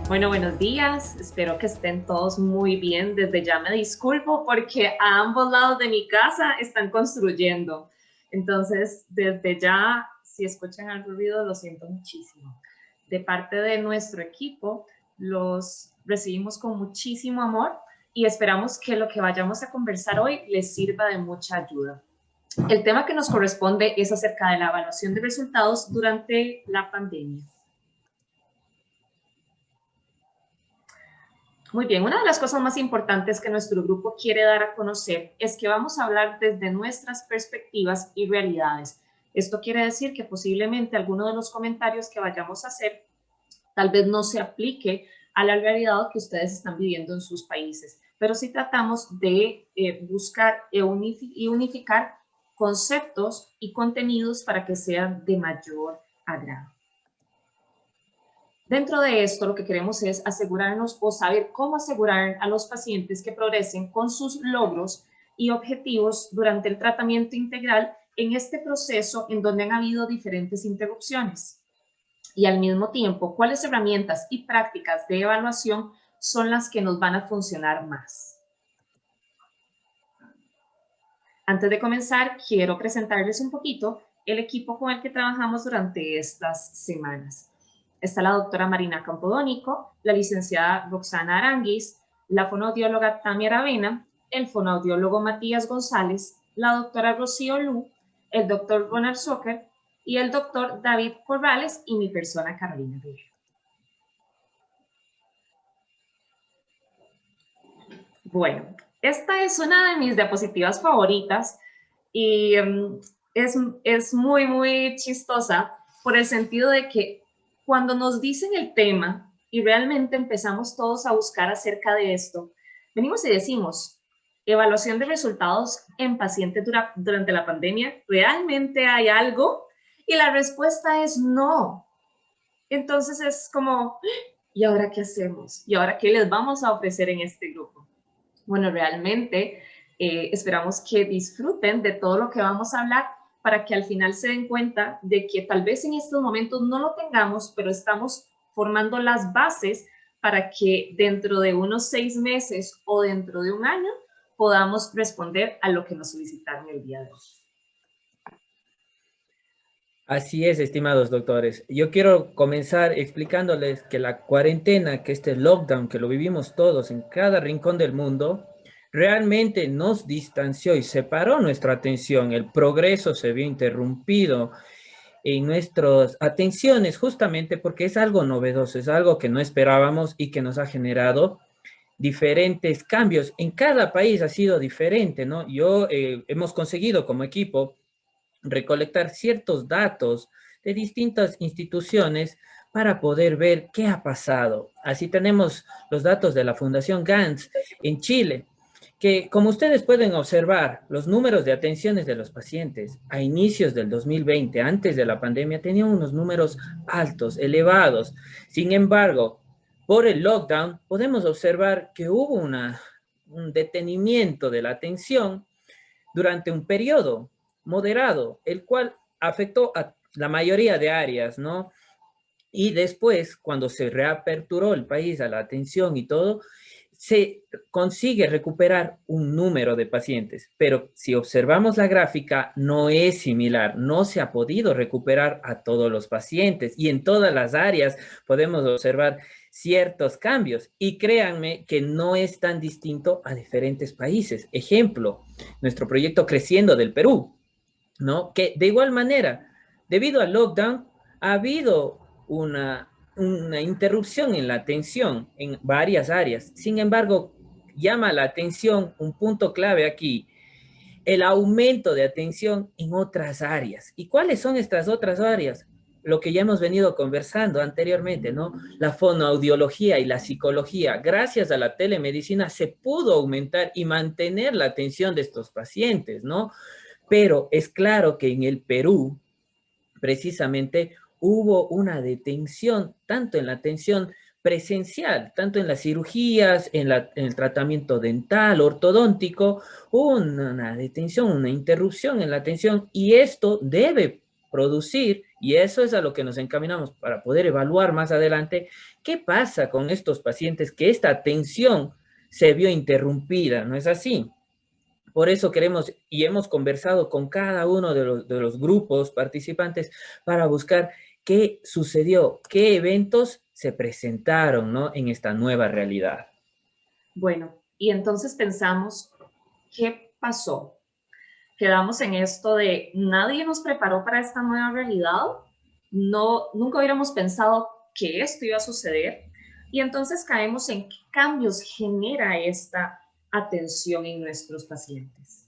Bueno, buenos días. Espero que estén todos muy bien. Desde ya me disculpo porque a ambos lados de mi casa están construyendo. Entonces, desde ya, si escuchan algún ruido, lo siento muchísimo. De parte de nuestro equipo, los recibimos con muchísimo amor y esperamos que lo que vayamos a conversar hoy les sirva de mucha ayuda. El tema que nos corresponde es acerca de la evaluación de resultados durante la pandemia. Muy bien, una de las cosas más importantes que nuestro grupo quiere dar a conocer es que vamos a hablar desde nuestras perspectivas y realidades. Esto quiere decir que posiblemente alguno de los comentarios que vayamos a hacer tal vez no se aplique a la realidad que ustedes están viviendo en sus países, pero sí tratamos de buscar y unificar conceptos y contenidos para que sean de mayor agrado. Dentro de esto, lo que queremos es asegurarnos o saber cómo asegurar a los pacientes que progresen con sus logros y objetivos durante el tratamiento integral en este proceso en donde han habido diferentes interrupciones. Y al mismo tiempo, cuáles herramientas y prácticas de evaluación son las que nos van a funcionar más. Antes de comenzar, quiero presentarles un poquito el equipo con el que trabajamos durante estas semanas. Está la doctora Marina Campodónico, la licenciada Roxana Aranguis, la fonoaudióloga Tamia Aravena, el fonoaudiólogo Matías González, la doctora Rocío Lu, el doctor Ronald Zucker y el doctor David Corrales y mi persona Carolina Rivera. Bueno, esta es una de mis diapositivas favoritas y es muy, muy chistosa por el sentido de que cuando nos dicen el tema y realmente empezamos todos a buscar acerca de esto, venimos y decimos, evaluación de resultados en pacientes durante la pandemia, ¿realmente hay algo? Y la respuesta es no. Entonces es como, ¿y ahora qué hacemos? ¿Y ahora qué les vamos a ofrecer en este grupo? Bueno, realmente esperamos que disfruten de todo lo que vamos a hablar para que al final se den cuenta de que tal vez en estos momentos no lo tengamos, pero estamos formando las bases para que dentro de unos 6 meses o dentro de un año podamos responder a lo que nos solicitaron el día de hoy. Así es, estimados doctores. Yo quiero comenzar explicándoles que la cuarentena, que este lockdown, que lo vivimos todos en cada rincón del mundo, realmente nos distanció y separó nuestra atención. El progreso se vio interrumpido en nuestras atenciones justamente porque es algo novedoso, es algo que no esperábamos y que nos ha generado diferentes cambios. En cada país ha sido diferente, ¿no? Hemos conseguido como equipo recolectar ciertos datos de distintas instituciones para poder ver qué ha pasado. Así tenemos los datos de la Fundación Gantz en Chile, que como ustedes pueden observar, los números de atenciones de los pacientes a inicios del 2020, antes de la pandemia, tenían unos números altos, elevados. Sin embargo, por el lockdown, podemos observar que hubo un detenimiento de la atención durante un periodo moderado, el cual afectó a la mayoría de áreas, ¿no? Y después, cuando se reaperturó el país a la atención y todo, se consigue recuperar un número de pacientes, pero si observamos la gráfica, no es similar, no se ha podido recuperar a todos los pacientes y en todas las áreas podemos observar ciertos cambios y créanme que no es tan distinto a diferentes países. Ejemplo, nuestro proyecto Creciendo del Perú, ¿no? Que de igual manera, debido al lockdown, ha habido una interrupción en la atención en varias áreas. Sin embargo, llama la atención un punto clave aquí, el aumento de atención en otras áreas. ¿Y cuáles son estas otras áreas? Lo que ya hemos venido conversando anteriormente, ¿no? La fonoaudiología y la psicología. Gracias a la telemedicina se pudo aumentar y mantener la atención de estos pacientes, ¿no? Pero es claro que en el Perú, precisamente, hubo una detención, tanto en la atención presencial, tanto en las cirugías, en el tratamiento dental, ortodóntico, hubo una detención, una interrupción en la atención y esto debe producir, y eso es a lo que nos encaminamos para poder evaluar más adelante, qué pasa con estos pacientes que esta atención se vio interrumpida, ¿no es así? Por eso queremos y hemos conversado con cada uno de los grupos participantes para buscar qué sucedió, qué eventos se presentaron, ¿no? En esta nueva realidad. Bueno, y entonces pensamos, ¿qué pasó? Quedamos en esto de nadie nos preparó para esta nueva realidad, no, nunca hubiéramos pensado que esto iba a suceder, y entonces caemos en qué cambios genera esta atención en nuestros pacientes.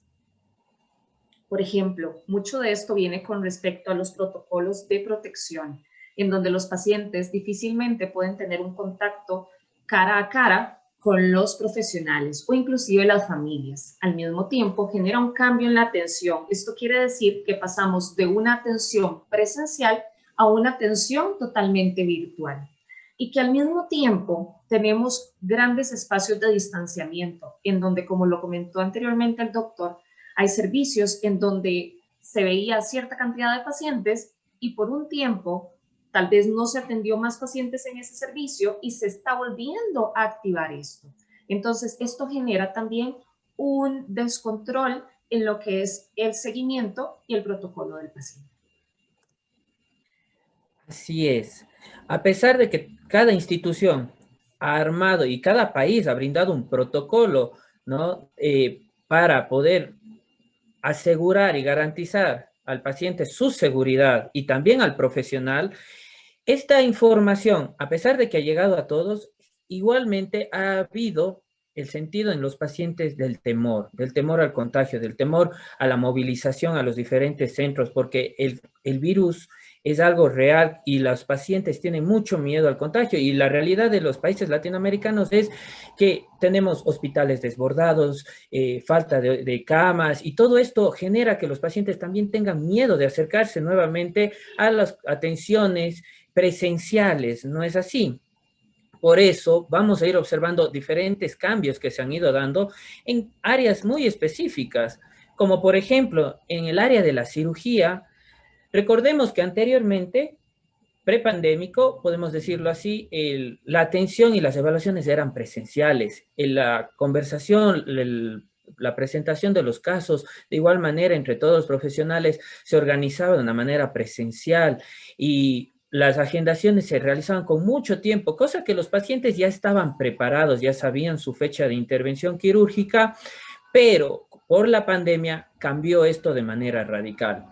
Por ejemplo, mucho de esto viene con respecto a los protocolos de protección, en donde los pacientes difícilmente pueden tener un contacto cara a cara con los profesionales o inclusive las familias. Al mismo tiempo, genera un cambio en la atención. Esto quiere decir que pasamos de una atención presencial a una atención totalmente virtual. Y que al mismo tiempo tenemos grandes espacios de distanciamiento, en donde, como lo comentó anteriormente el doctor, hay servicios en donde se veía cierta cantidad de pacientes y por un tiempo tal vez no se atendió más pacientes en ese servicio y se está volviendo a activar esto. Entonces, esto genera también un descontrol en lo que es el seguimiento y el protocolo del paciente. Así es. A pesar de que cada institución ha armado y cada país ha brindado un protocolo, ¿no? Para poder asegurar y garantizar al paciente su seguridad y también al profesional, esta información, a pesar de que ha llegado a todos, igualmente ha habido el sentido en los pacientes del temor al contagio, del temor a la movilización a los diferentes centros, porque el virus es algo real y los pacientes tienen mucho miedo al contagio. Y la realidad de los países latinoamericanos es que tenemos hospitales desbordados, falta de camas, y todo esto genera que los pacientes también tengan miedo de acercarse nuevamente a las atenciones presenciales, ¿no es así? Por eso vamos a ir observando diferentes cambios que se han ido dando en áreas muy específicas, como por ejemplo en el área de la cirugía. Recordemos que anteriormente, prepandémico, podemos decirlo así, la atención y las evaluaciones eran presenciales. La conversación, la presentación de los casos, de igual manera, entre todos los profesionales, se organizaba de una manera presencial y las agendaciones se realizaban con mucho tiempo, cosa que los pacientes ya estaban preparados, ya sabían su fecha de intervención quirúrgica, pero por la pandemia cambió esto de manera radical.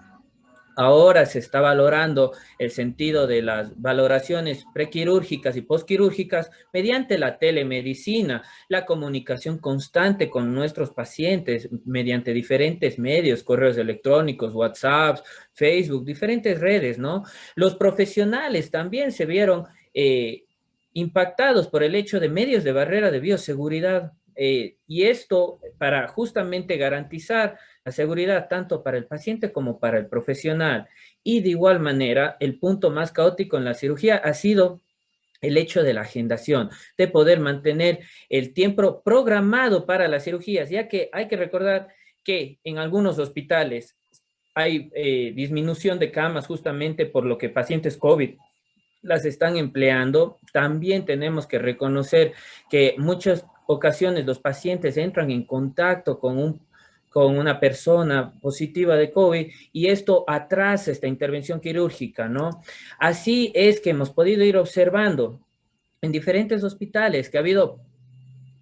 Ahora se está valorando el sentido de las valoraciones prequirúrgicas y posquirúrgicas mediante la telemedicina, la comunicación constante con nuestros pacientes mediante diferentes medios, correos electrónicos, WhatsApp, Facebook, diferentes redes, ¿no? Los profesionales también se vieron impactados por el hecho de medios de barrera de bioseguridad, y esto para justamente garantizar la seguridad tanto para el paciente como para el profesional. Y de igual manera, el punto más caótico en la cirugía ha sido el hecho de la agendación, de poder mantener el tiempo programado para las cirugías, ya que hay que recordar que en algunos hospitales hay disminución de camas justamente por lo que pacientes COVID las están empleando. También tenemos que reconocer que muchas ocasiones los pacientes entran en contacto con una persona positiva de COVID y esto atrasa esta intervención quirúrgica, ¿no? Así es que hemos podido ir observando en diferentes hospitales que ha habido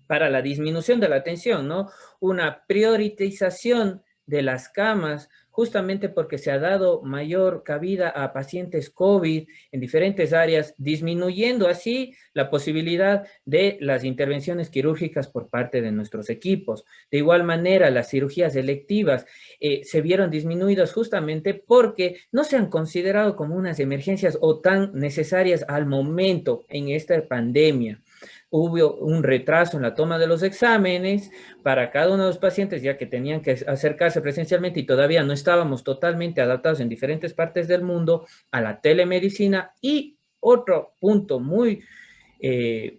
para la disminución de la atención, ¿no? Una priorización de las camas, justamente porque se ha dado mayor cabida a pacientes COVID en diferentes áreas, disminuyendo así la posibilidad de las intervenciones quirúrgicas por parte de nuestros equipos. De igual manera, las cirugías electivas se vieron disminuidas justamente porque no se han considerado como unas emergencias o tan necesarias al momento en esta pandemia. Hubo un retraso en la toma de los exámenes para cada uno de los pacientes, ya que tenían que acercarse presencialmente y todavía no estábamos totalmente adaptados en diferentes partes del mundo a la telemedicina. Y otro punto muy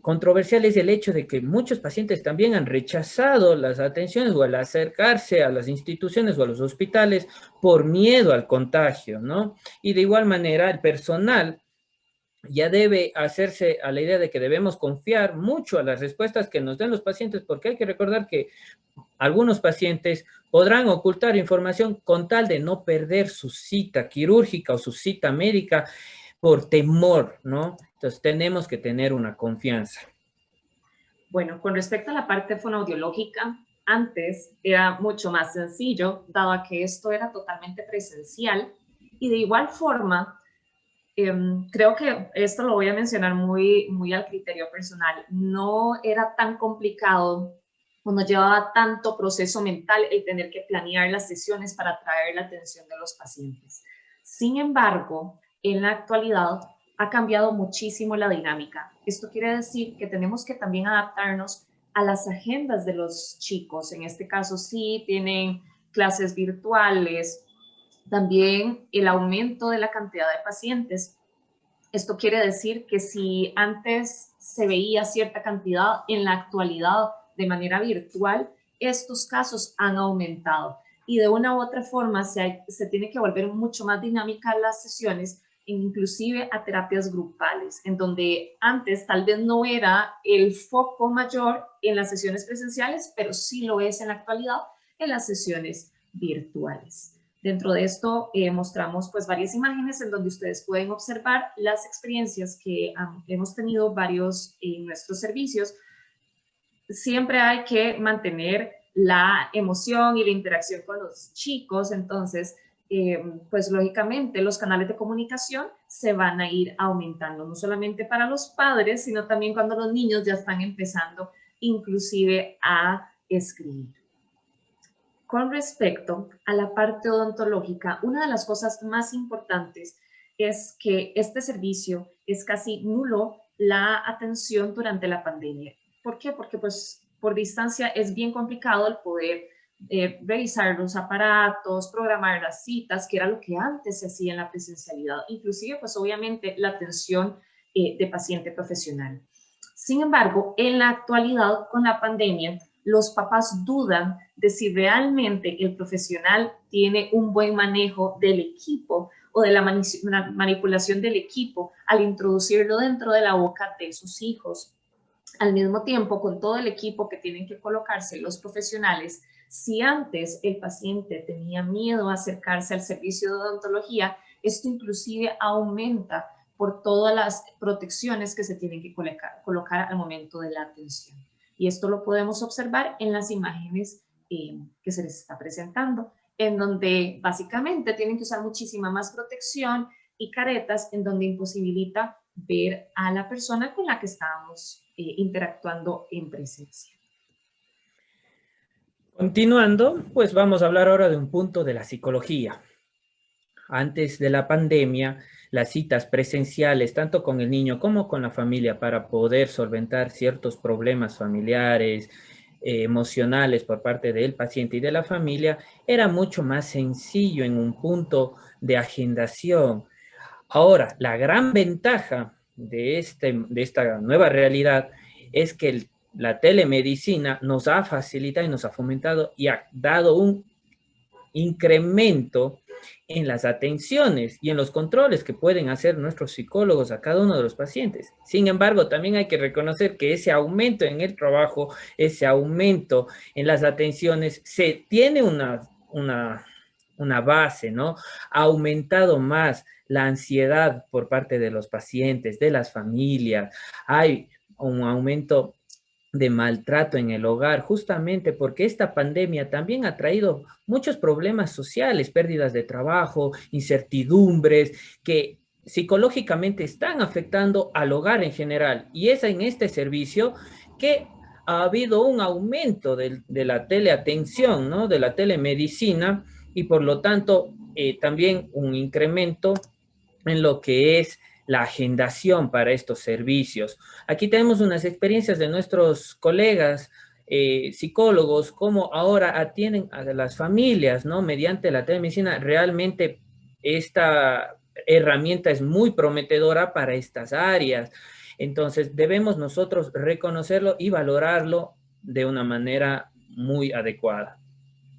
controversial es el hecho de que muchos pacientes también han rechazado las atenciones o al acercarse a las instituciones o a los hospitales por miedo al contagio, ¿no? Y de igual manera el personal ya debe hacerse a la idea de que debemos confiar mucho a las respuestas que nos den los pacientes, porque hay que recordar que algunos pacientes podrán ocultar información con tal de no perder su cita quirúrgica o su cita médica por temor, ¿no? Entonces tenemos que tener una confianza. Bueno, con respecto a la parte fonoaudiológica, antes era mucho más sencillo, dado que esto era totalmente presencial, y de igual forma, creo que esto lo voy a mencionar muy al criterio personal, no era tan complicado o no llevaba tanto proceso mental el tener que planear las sesiones para atraer la atención de los pacientes. Sin embargo, en la actualidad ha cambiado muchísimo la dinámica. Esto quiere decir que tenemos que también adaptarnos a las agendas de los chicos. En este caso, sí tienen clases virtuales, también el aumento de la cantidad de pacientes. Esto quiere decir que si antes se veía cierta cantidad, en la actualidad de manera virtual, estos casos han aumentado. Y de una u otra forma se tiene que volver mucho más dinámica las sesiones, inclusive a terapias grupales, en donde antes tal vez no era el foco mayor en las sesiones presenciales, pero sí lo es en la actualidad en las sesiones virtuales. Dentro de esto mostramos pues varias imágenes en donde ustedes pueden observar las experiencias que hemos tenido varios en nuestros servicios. Siempre hay que mantener la emoción y la interacción con los chicos, entonces pues lógicamente los canales de comunicación se van a ir aumentando, no solamente para los padres, sino también cuando los niños ya están empezando inclusive a escribir. Con respecto a la parte odontológica, una de las cosas más importantes es que este servicio es casi nulo la atención durante la pandemia. ¿Por qué? Porque pues por distancia es bien complicado el poder revisar los aparatos, programar las citas, que era lo que antes se hacía en la presencialidad, inclusive pues obviamente la atención de paciente profesional. Sin embargo, en la actualidad con la pandemia, los papás dudan de si realmente el profesional tiene un buen manejo del equipo o de la manipulación del equipo al introducirlo dentro de la boca de sus hijos. Al mismo tiempo, con todo el equipo que tienen que colocarse los profesionales, si antes el paciente tenía miedo a acercarse al servicio de odontología, esto inclusive aumenta por todas las protecciones que se tienen que colocar al momento de la atención. Y esto lo podemos observar en las imágenes que se les está presentando, en donde básicamente tienen que usar muchísima más protección y caretas, en donde imposibilita ver a la persona con la que estábamos interactuando en presencia. Continuando, pues vamos a hablar ahora de un punto de la psicología. Antes de la pandemia, las citas presenciales, tanto con el niño como con la familia, para poder solventar ciertos problemas familiares, emocionales por parte del paciente y de la familia, era mucho más sencillo en un punto de agendación. Ahora, la gran ventaja de esta nueva realidad es que la telemedicina nos ha facilitado y nos ha fomentado y ha dado un incremento en las atenciones y en los controles que pueden hacer nuestros psicólogos a cada uno de los pacientes. Sin embargo, también hay que reconocer que ese aumento en el trabajo, ese aumento en las atenciones, se tiene una base, ¿no? Ha aumentado más la ansiedad por parte de los pacientes, de las familias. Hay un aumento de maltrato en el hogar, justamente porque esta pandemia también ha traído muchos problemas sociales, pérdidas de trabajo, incertidumbres, que psicológicamente están afectando al hogar en general. Y es en este servicio que ha habido un aumento de la teleatención, ¿no? De la telemedicina, y por lo tanto también un incremento en lo que es la agendación para estos servicios. Aquí tenemos unas experiencias de nuestros colegas psicólogos, cómo ahora atienden a las familias, ¿no? Mediante la telemedicina. Realmente esta herramienta es muy prometedora para estas áreas. Entonces, debemos nosotros reconocerlo y valorarlo de una manera muy adecuada.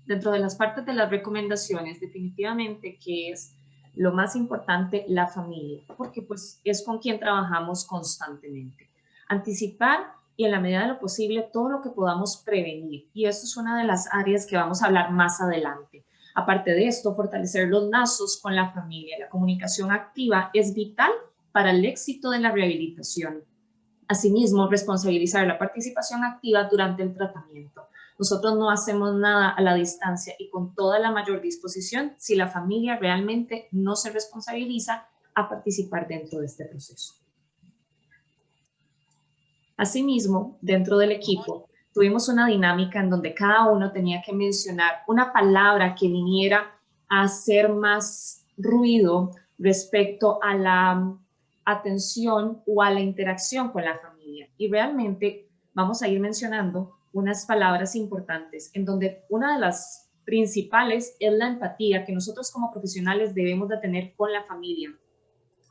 Dentro de las partes de las recomendaciones, definitivamente que es lo más importante la familia, porque pues es con quien trabajamos constantemente. Anticipar y en la medida de lo posible todo lo que podamos prevenir. Y esto es una de las áreas que vamos a hablar más adelante. Aparte de esto, fortalecer los lazos con la familia. La comunicación activa es vital para el éxito de la rehabilitación. Asimismo, responsabilizar la participación activa durante el tratamiento. Nosotros no hacemos nada a la distancia y con toda la mayor disposición si la familia realmente no se responsabiliza a participar dentro de este proceso. Asimismo, dentro del equipo, tuvimos una dinámica en donde cada uno tenía que mencionar una palabra que viniera a hacer más ruido respecto a la atención o a la interacción con la familia. Y realmente vamos a ir mencionando unas palabras importantes en donde una de las principales es la empatía que nosotros como profesionales debemos de tener con la familia.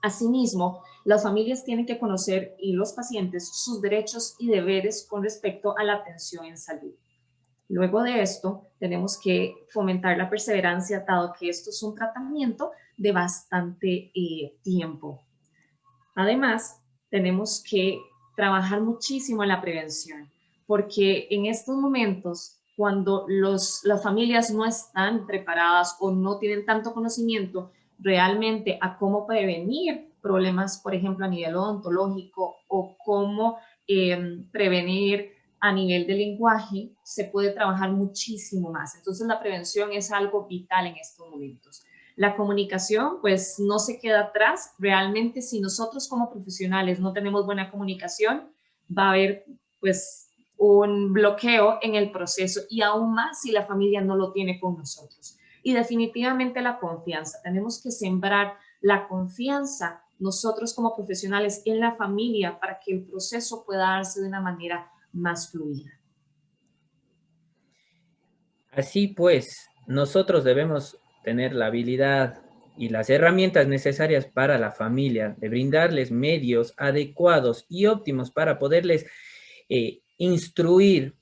Asimismo, las familias tienen que conocer y los pacientes sus derechos y deberes con respecto a la atención en salud. Luego de esto, tenemos que fomentar la perseverancia, dado que esto es un tratamiento de bastante tiempo. Además, tenemos que trabajar muchísimo en la prevención, porque en estos momentos, cuando las familias no están preparadas o no tienen tanto conocimiento realmente a cómo prevenir problemas, por ejemplo, a nivel odontológico o cómo prevenir a nivel de lenguaje, se puede trabajar muchísimo más. Entonces, la prevención es algo vital en estos momentos. La comunicación, pues, no se queda atrás. Realmente, si nosotros como profesionales no tenemos buena comunicación, va a haber, pues, un bloqueo en el proceso y aún más si la familia no lo tiene con nosotros. Y definitivamente la confianza. Tenemos que sembrar la confianza nosotros como profesionales en la familia para que el proceso pueda darse de una manera más fluida. Así pues, nosotros debemos tener la habilidad y las herramientas necesarias para la familia, de brindarles medios adecuados y óptimos para poderles instruir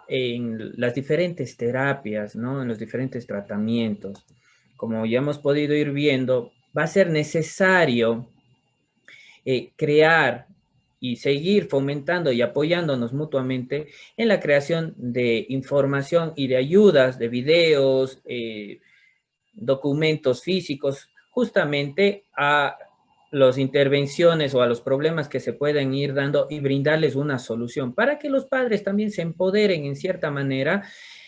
en las diferentes terapias, ¿no? En los diferentes tratamientos. Como ya hemos podido ir viendo, va a ser necesario crear y seguir fomentando y apoyándonos mutuamente en la creación de información y de ayudas, de videos, documentos físicos, justamente a las intervenciones o a los problemas que se pueden ir dando y brindarles una solución para que los padres también se empoderen en cierta manera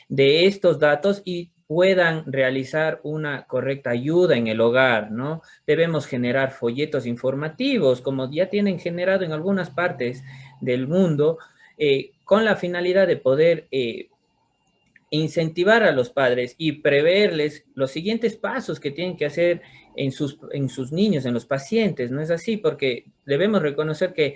de estos datos y puedan realizar una correcta ayuda en el hogar, ¿no? Debemos generar folletos informativos, como ya tienen generado en algunas partes del mundo, con la finalidad de poder incentivar a los padres y preverles los siguientes pasos que tienen que hacer en sus niños, en los pacientes. ¿No es así? Porque debemos reconocer que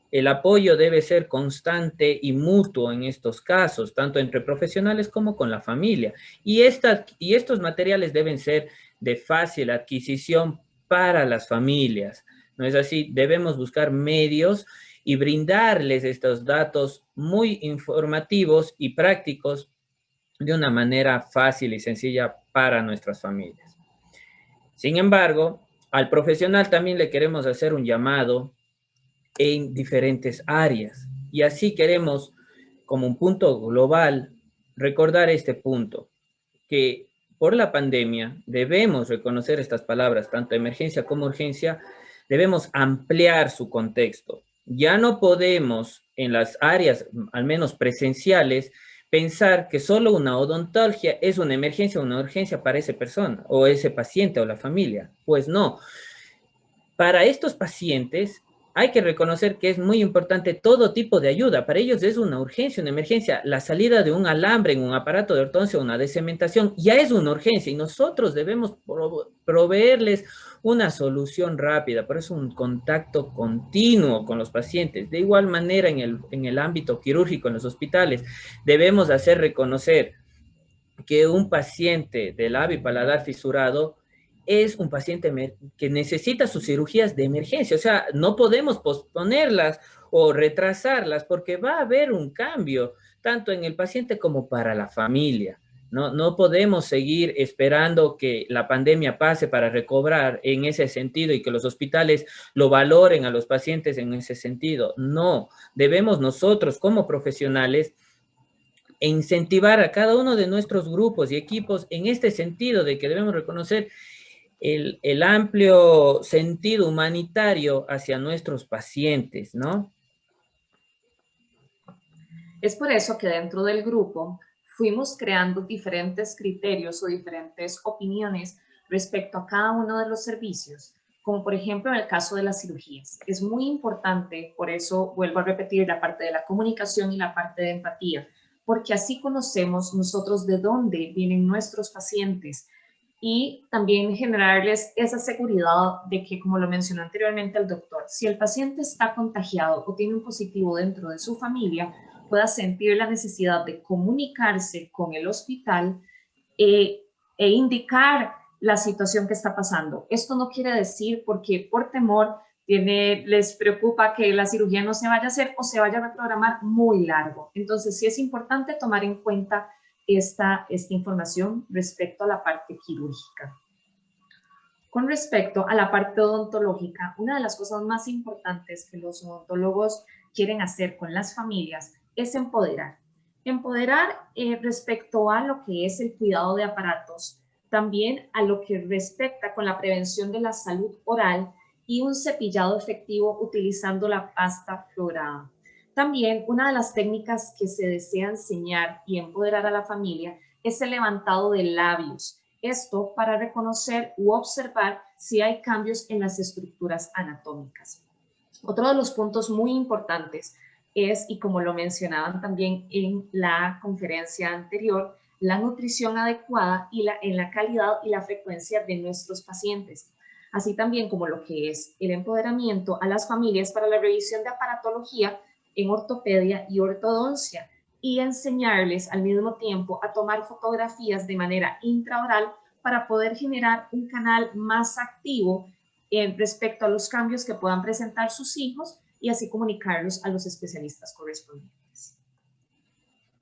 el apoyo debe ser constante y mutuo en estos casos, tanto entre profesionales como con la familia. Y estos materiales deben ser de fácil adquisición para las familias. ¿No es así? Debemos buscar medios y brindarles estos datos muy informativos y prácticos de una manera fácil y sencilla para nuestras familias. Sin embargo, al profesional también le queremos hacer un llamado en diferentes áreas. Y así queremos, como un punto global, recordar este punto, que por la pandemia debemos reconocer estas palabras, tanto emergencia como urgencia, debemos ampliar su contexto. Ya no podemos en las áreas, al menos presenciales, pensar que solo una odontología es una emergencia o una urgencia para esa persona o ese paciente o la familia. Pues no. Para estos pacientes hay que reconocer que es muy importante todo tipo de ayuda. Para ellos es una urgencia, una emergencia. La salida de un alambre en un aparato de ortodoncia, una decementación, ya es una urgencia y nosotros debemos proveerles una solución rápida. Por eso un contacto continuo con los pacientes. De igual manera en el ámbito quirúrgico, en los hospitales, debemos hacer reconocer que un paciente de labio y paladar fisurado es un paciente que necesita sus cirugías de emergencia. O sea, no podemos posponerlas o retrasarlas porque va a haber un cambio, tanto en el paciente como para la familia. No podemos seguir esperando que la pandemia pase para recobrar en ese sentido y que los hospitales lo valoren a los pacientes en ese sentido. No, debemos nosotros como profesionales incentivar a cada uno de nuestros grupos y equipos en este sentido de que debemos reconocer el amplio sentido humanitario hacia nuestros pacientes, ¿no? Es por eso que dentro del grupo fuimos creando diferentes criterios o diferentes opiniones respecto a cada uno de los servicios, como por ejemplo en el caso de las cirugías. Es muy importante, por eso vuelvo a repetir la parte de la comunicación y la parte de empatía, porque así conocemos nosotros de dónde vienen nuestros pacientes y también generarles esa seguridad de que, como lo mencionó anteriormente el doctor, si el paciente está contagiado o tiene un positivo dentro de su familia, pueda sentir la necesidad de comunicarse con el hospital e indicar la situación que está pasando. Esto no quiere decir porque por temor les preocupa que la cirugía no se vaya a hacer o se vaya a reprogramar muy largo. Entonces, sí es importante tomar en cuenta esta información respecto a la parte quirúrgica. Con respecto a la parte odontológica, una de las cosas más importantes que los odontólogos quieren hacer con las familias es empoderar. Empoderar respecto a lo que es el cuidado de aparatos, también a lo que respecta con la prevención de la salud oral y un cepillado efectivo utilizando la pasta fluorada. También una de las técnicas que se desea enseñar y empoderar a la familia es el levantado de labios. Esto para reconocer u observar si hay cambios en las estructuras anatómicas. Otro de los puntos muy importantes es, y como lo mencionaban también en la conferencia anterior, la nutrición adecuada y en la calidad y la frecuencia de nuestros pacientes, así también como lo que es el empoderamiento a las familias para la revisión de aparatología en ortopedia y ortodoncia, y enseñarles al mismo tiempo a tomar fotografías de manera intraoral para poder generar un canal más activo respecto a los cambios que puedan presentar sus hijos y así comunicarlos a los especialistas correspondientes.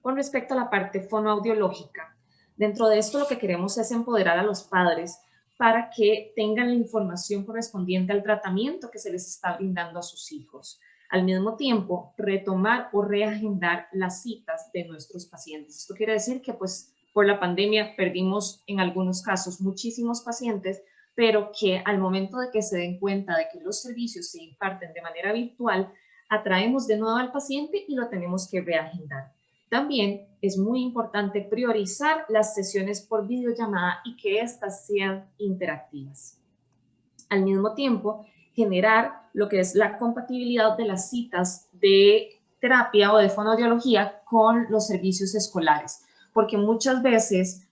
Con respecto a la parte fonoaudiológica, dentro de esto lo que queremos es empoderar a los padres para que tengan la información correspondiente al tratamiento que se les está brindando a sus hijos. Al mismo tiempo, retomar o reagendar las citas de nuestros pacientes. Esto quiere decir que pues por la pandemia perdimos en algunos casos muchísimos pacientes, pero que al momento de que se den cuenta de que los servicios se imparten de manera virtual, atraemos de nuevo al paciente y lo tenemos que reagendar. También es muy importante priorizar las sesiones por videollamada y que éstas sean interactivas. Al mismo tiempo, generar lo que es la compatibilidad de las citas de terapia o de fonoaudiología con los servicios escolares, porque muchas veces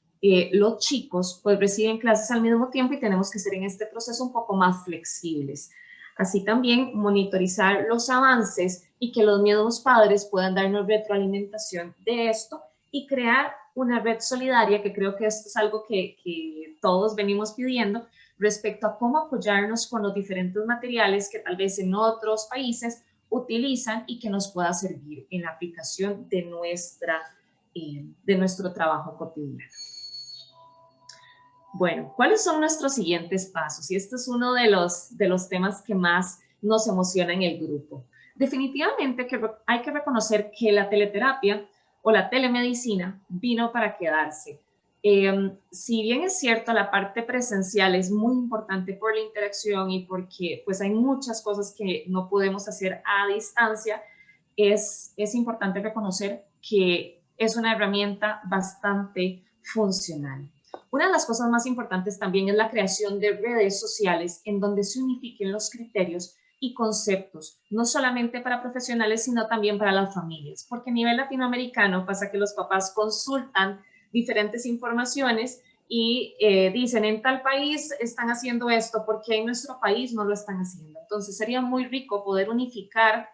los chicos pues reciben clases al mismo tiempo y tenemos que ser en este proceso un poco más flexibles. Así también monitorizar los avances y que los mismos padres puedan darnos retroalimentación de esto y crear una red solidaria, que creo que esto es algo que todos venimos pidiendo, respecto a cómo apoyarnos con los diferentes materiales que tal vez en otros países utilizan y que nos pueda servir en la aplicación de nuestro trabajo cotidiano. Bueno, ¿cuáles son nuestros siguientes pasos? Y este es uno de los temas que más nos emociona en el grupo. Definitivamente que hay que reconocer que la teleterapia o la telemedicina vino para quedarse. Si bien es cierto, la parte presencial es muy importante por la interacción y porque pues hay muchas cosas que no podemos hacer a distancia, es importante reconocer que es una herramienta bastante funcional. Una de las cosas más importantes también es la creación de redes sociales en donde se unifiquen los criterios y conceptos, no solamente para profesionales, sino también para las familias, porque a nivel latinoamericano pasa que los papás consultan diferentes informaciones y dicen, en tal país están haciendo esto, porque en nuestro país no lo están haciendo. Entonces sería muy rico poder unificar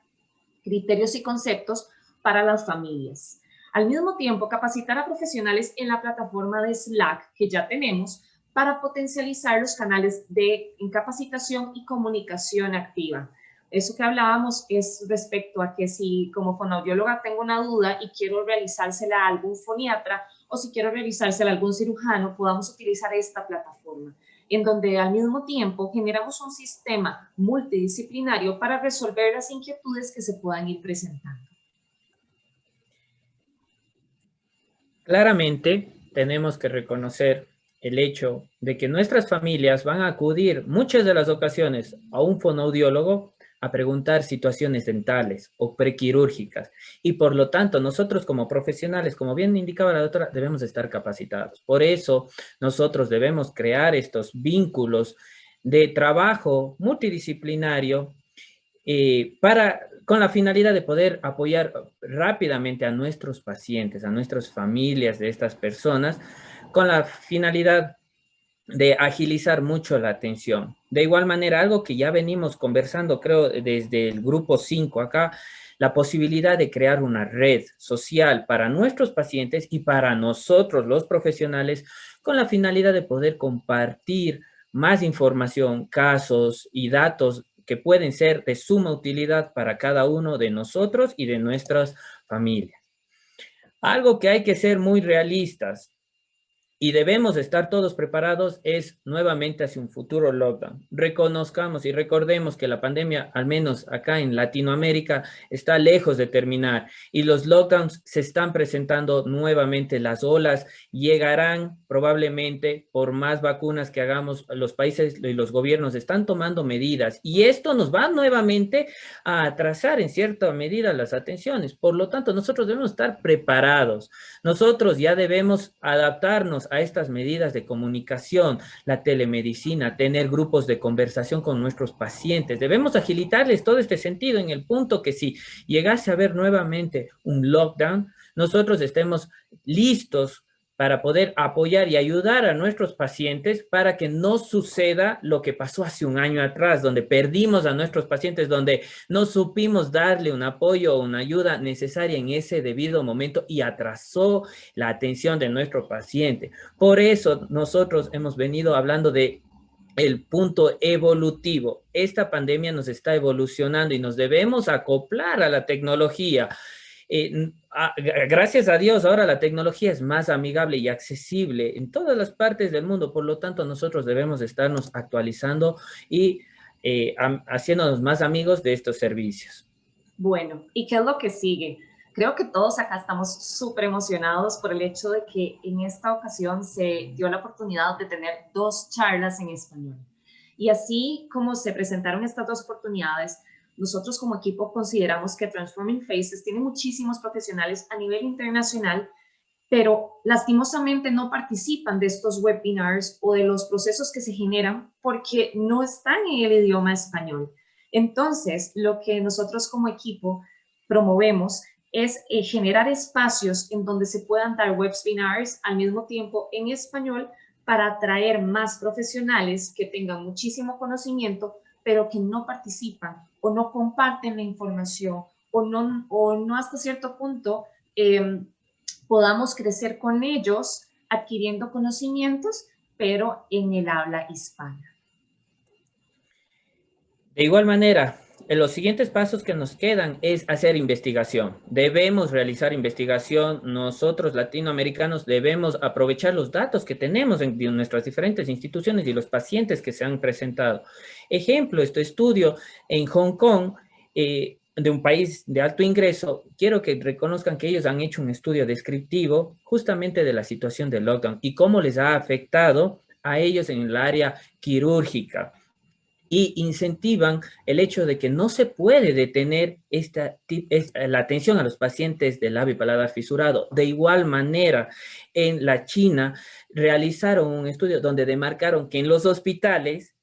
criterios y conceptos para las familias. Al mismo tiempo, capacitar a profesionales en la plataforma de Slack que ya tenemos para potencializar los canales de capacitación y comunicación activa. Eso que hablábamos es respecto a que si como fonoaudióloga tengo una duda y quiero realizársela a algún foniatra o si quiero realizársela a algún cirujano, podamos utilizar esta plataforma, en donde al mismo tiempo generamos un sistema multidisciplinario para resolver las inquietudes que se puedan ir presentando. Claramente tenemos que reconocer el hecho de que nuestras familias van a acudir muchas de las ocasiones a un fonoaudiólogo a preguntar situaciones dentales o prequirúrgicas y por lo tanto nosotros como profesionales, como bien indicaba la doctora, debemos estar capacitados. Por eso nosotros debemos crear estos vínculos de trabajo multidisciplinario con la finalidad de poder apoyar rápidamente a nuestros pacientes, a nuestras familias de estas personas, con la finalidad de agilizar mucho la atención. De igual manera, algo que ya venimos conversando, creo, desde el grupo 5 acá, la posibilidad de crear una red social para nuestros pacientes y para nosotros, los profesionales, con la finalidad de poder compartir más información, casos y datos que pueden ser de suma utilidad para cada uno de nosotros y de nuestras familias. Algo que hay que ser muy realistas y debemos estar todos preparados es nuevamente hacia un futuro lockdown. Reconozcamos y recordemos que la pandemia, al menos acá en Latinoamérica, está lejos de terminar y los lockdowns se están presentando nuevamente. Las olas llegarán probablemente por más vacunas que hagamos. Los países y los gobiernos están tomando medidas y esto nos va nuevamente a atrasar en cierta medida las atenciones. Por lo tanto, nosotros debemos estar preparados. Nosotros ya debemos adaptarnos a estas medidas de comunicación, la telemedicina, tener grupos de conversación con nuestros pacientes. Debemos agilitarles todo este sentido en el punto que si llegase a haber nuevamente un lockdown, nosotros estemos listos para poder apoyar y ayudar a nuestros pacientes para que no suceda lo que pasó hace un año atrás, donde perdimos a nuestros pacientes, donde no supimos darle un apoyo o una ayuda necesaria en ese debido momento y atrasó la atención de nuestro paciente. Por eso nosotros hemos venido hablando de el punto evolutivo. Esta pandemia nos está evolucionando y nos debemos acoplar a la tecnología. Gracias a Dios, ahora la tecnología es más amigable y accesible en todas las partes del mundo, por lo tanto nosotros debemos estarnos actualizando y haciéndonos más amigos de estos servicios. Bueno, ¿y qué es lo que sigue? Creo que todos acá estamos súper emocionados por el hecho de que en esta ocasión se dio la oportunidad de tener 2 charlas en español. Y así como se presentaron estas 2 oportunidades, nosotros como equipo consideramos que Transforming Faces tiene muchísimos profesionales a nivel internacional, pero lastimosamente no participan de estos webinars o de los procesos que se generan porque no están en el idioma español. Entonces, lo que nosotros como equipo promovemos es generar espacios en donde se puedan dar webinars al mismo tiempo en español para atraer más profesionales que tengan muchísimo conocimiento, pero que no participan o no comparten la información o no hasta cierto punto podamos crecer con ellos adquiriendo conocimientos, pero en el habla hispana. De igual manera, en los siguientes pasos que nos quedan es hacer investigación. Debemos realizar investigación. Nosotros, latinoamericanos, debemos aprovechar los datos que tenemos en nuestras diferentes instituciones y los pacientes que se han presentado. Ejemplo, este estudio en Hong Kong, de un país de alto ingreso, quiero que reconozcan que ellos han hecho un estudio descriptivo justamente de la situación del lockdown y cómo les ha afectado a ellos en el área quirúrgica. Y incentivan el hecho de que no se puede detener la atención a los pacientes de labio y paladar fisurado. De igual manera, en la China realizaron un estudio donde demarcaron que en los hospitales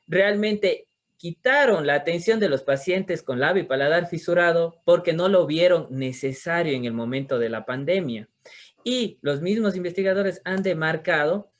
realmente quitaron la atención de los pacientes con labio y paladar fisurado porque no lo vieron necesario en el momento de la pandemia. Y los mismos investigadores han demarcado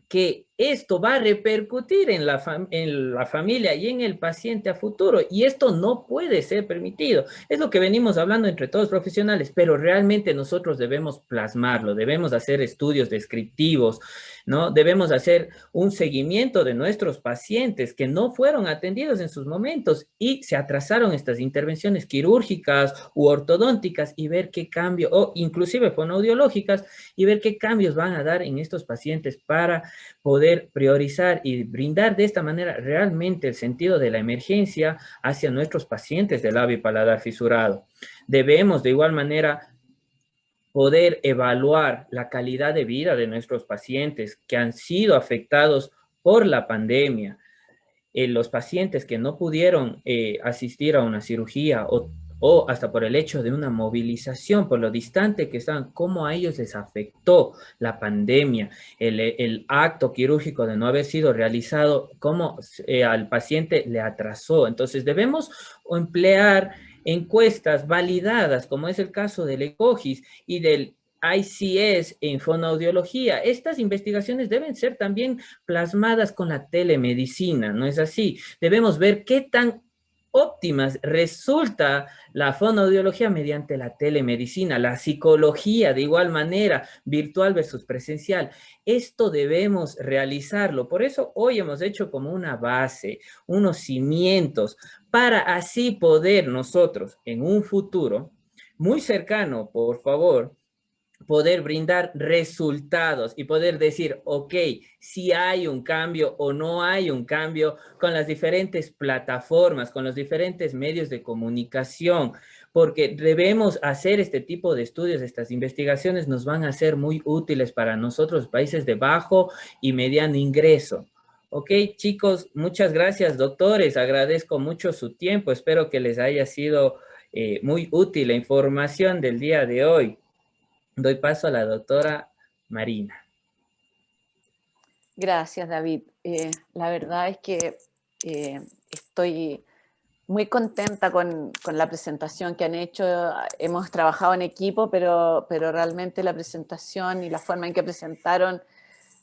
que esto va a repercutir en en la familia y en el paciente a futuro. Y esto no puede ser permitido. Es lo que venimos hablando entre todos profesionales, pero realmente nosotros debemos plasmarlo, debemos hacer estudios descriptivos, ¿no? Debemos hacer un seguimiento de nuestros pacientes que no fueron atendidos en sus momentos y se atrasaron estas intervenciones quirúrgicas u ortodónticas y ver qué cambio, o inclusive fonoaudiológicas, y ver qué cambios van a dar en estos pacientes para poder priorizar y brindar de esta manera realmente el sentido de la emergencia hacia nuestros pacientes de labio y paladar fisurado. Debemos de igual manera poder evaluar la calidad de vida de nuestros pacientes que han sido afectados por la pandemia, los pacientes que no pudieron asistir a una cirugía o hasta por el hecho de una movilización, por lo distante que están, cómo a ellos les afectó la pandemia, el acto quirúrgico de no haber sido realizado, cómo al paciente le atrasó. Entonces debemos emplear encuestas validadas, como es el caso del ECOGIS y del ICS en fonoaudiología. Estas investigaciones deben ser también plasmadas con la telemedicina, ¿no es así? Debemos ver qué tan óptimas resulta la fonoaudiología mediante la telemedicina, la psicología de igual manera, virtual versus presencial. Esto debemos realizarlo. Por eso hoy hemos hecho como una base, unos cimientos, para así poder nosotros en un futuro muy cercano, por favor, poder brindar resultados y poder decir, ok, si hay un cambio o no hay un cambio con las diferentes plataformas, con los diferentes medios de comunicación, porque debemos hacer este tipo de estudios, estas investigaciones nos van a ser muy útiles para nosotros, países de bajo y mediano ingreso. Ok, chicos, muchas gracias, doctores. Agradezco mucho su tiempo. Espero que les haya sido muy útil la información del día de hoy. Doy paso a la doctora Marina. Gracias, David. La verdad es que estoy muy contenta con la presentación que han hecho. Hemos trabajado en equipo, pero realmente la presentación y la forma en que presentaron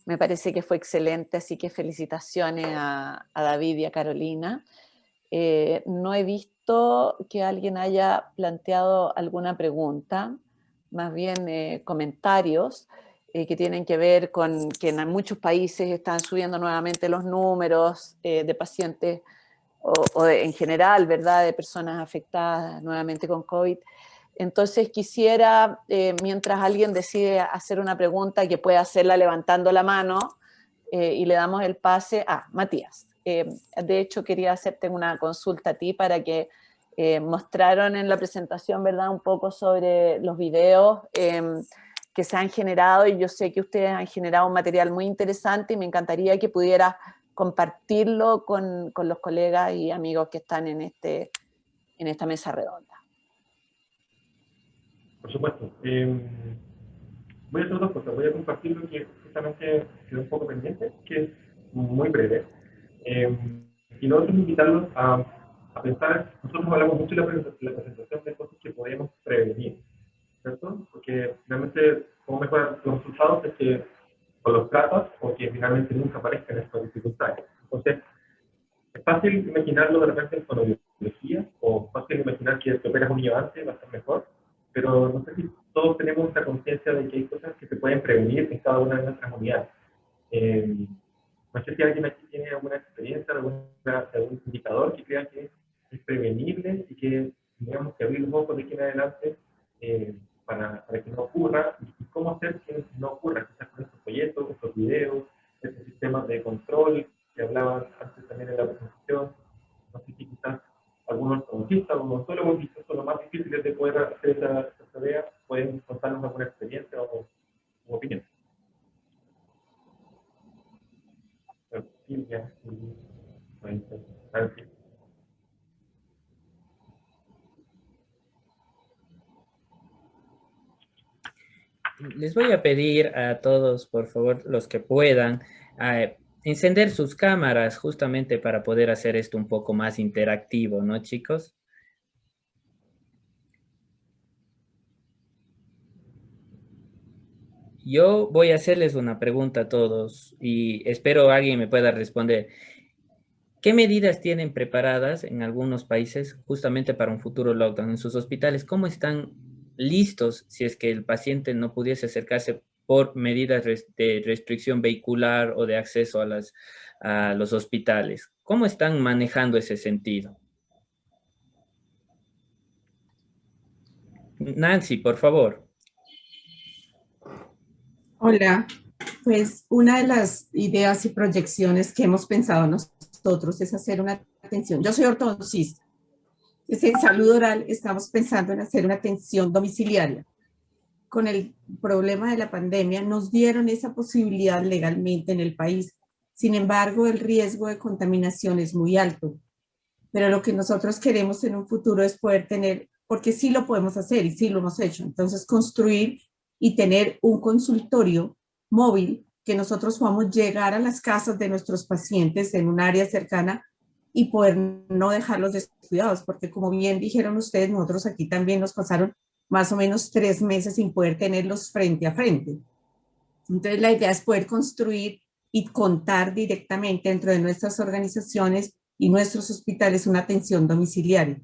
me parece que fue excelente, así que felicitaciones a David y a Carolina. No he visto que alguien haya planteado alguna pregunta, más bien comentarios que tienen que ver con que en muchos países están subiendo nuevamente los números de pacientes en general, ¿verdad?, de personas afectadas nuevamente con COVID. Entonces quisiera, mientras alguien decide hacer una pregunta, que pueda hacerla levantando la mano y le damos el pase a Matías. De hecho, quería hacerte una consulta a ti para que mostraron en la presentación, ¿verdad?, un poco sobre los videos que se han generado, y yo sé que ustedes han generado un material muy interesante y me encantaría que pudieras compartirlo con los colegas y amigos que están en esta mesa redonda. Por supuesto. Voy a hacer dos cosas. Voy a compartir lo que justamente quedó un poco pendiente, que es muy breve. Y lo otro es invitarlos a pensar. Nosotros hablamos mucho en la presentación de cosas que podemos prevenir, ¿cierto? Porque realmente, cómo mejorar los resultados es que o los tratas o que finalmente nunca aparezcan estas dificultades. Entonces, es fácil imaginarlo de repente con audiología, o fácil imaginar que te operas un niño antes va a ser mejor, pero no sé si todos tenemos esta conciencia de que hay cosas que se pueden prevenir en cada una de nuestras unidades. No sé si alguien aquí tiene alguna experiencia, algún indicador que crea que es prevenible y que tengamos que abrir los ojos de aquí en adelante para que no ocurra, y cómo hacer que no ocurra, quizás con estos proyectos, estos videos, estos sistemas de control que hablaban antes también en la presentación. No sé si quizás algunos ortodoncistas o odontólogos, quizás son los más difíciles de poder hacer esa tarea, pueden contarnos alguna experiencia o opinión. Silvia, Nancy. Les voy a pedir a todos, por favor, los que puedan, encender sus cámaras justamente para poder hacer esto un poco más interactivo, ¿no, chicos? Yo voy a hacerles una pregunta a todos y espero alguien me pueda responder. ¿Qué medidas tienen preparadas en algunos países justamente para un futuro lockdown en sus hospitales? ¿Cómo están listos si es que el paciente no pudiese acercarse por medidas de restricción vehicular o de acceso a los hospitales? ¿Cómo están manejando ese sentido? Nancy, por favor. Hola, pues una de las ideas y proyecciones que hemos pensado nosotros es hacer una atención. Yo soy ortodoncista. En salud oral estamos pensando en hacer una atención domiciliaria. Con el problema de la pandemia nos dieron esa posibilidad legalmente en el país. Sin embargo, el riesgo de contaminación es muy alto. Pero lo que nosotros queremos en un futuro es poder tener, porque sí lo podemos hacer y sí lo hemos hecho, entonces construir y tener un consultorio móvil que nosotros podamos llegar a las casas de nuestros pacientes en un área cercana y poder no dejarlos descuidados, porque como bien dijeron ustedes, nosotros aquí también nos pasaron más o menos 3 meses sin poder tenerlos frente a frente. Entonces la idea es poder construir y contar directamente dentro de nuestras organizaciones y nuestros hospitales una atención domiciliaria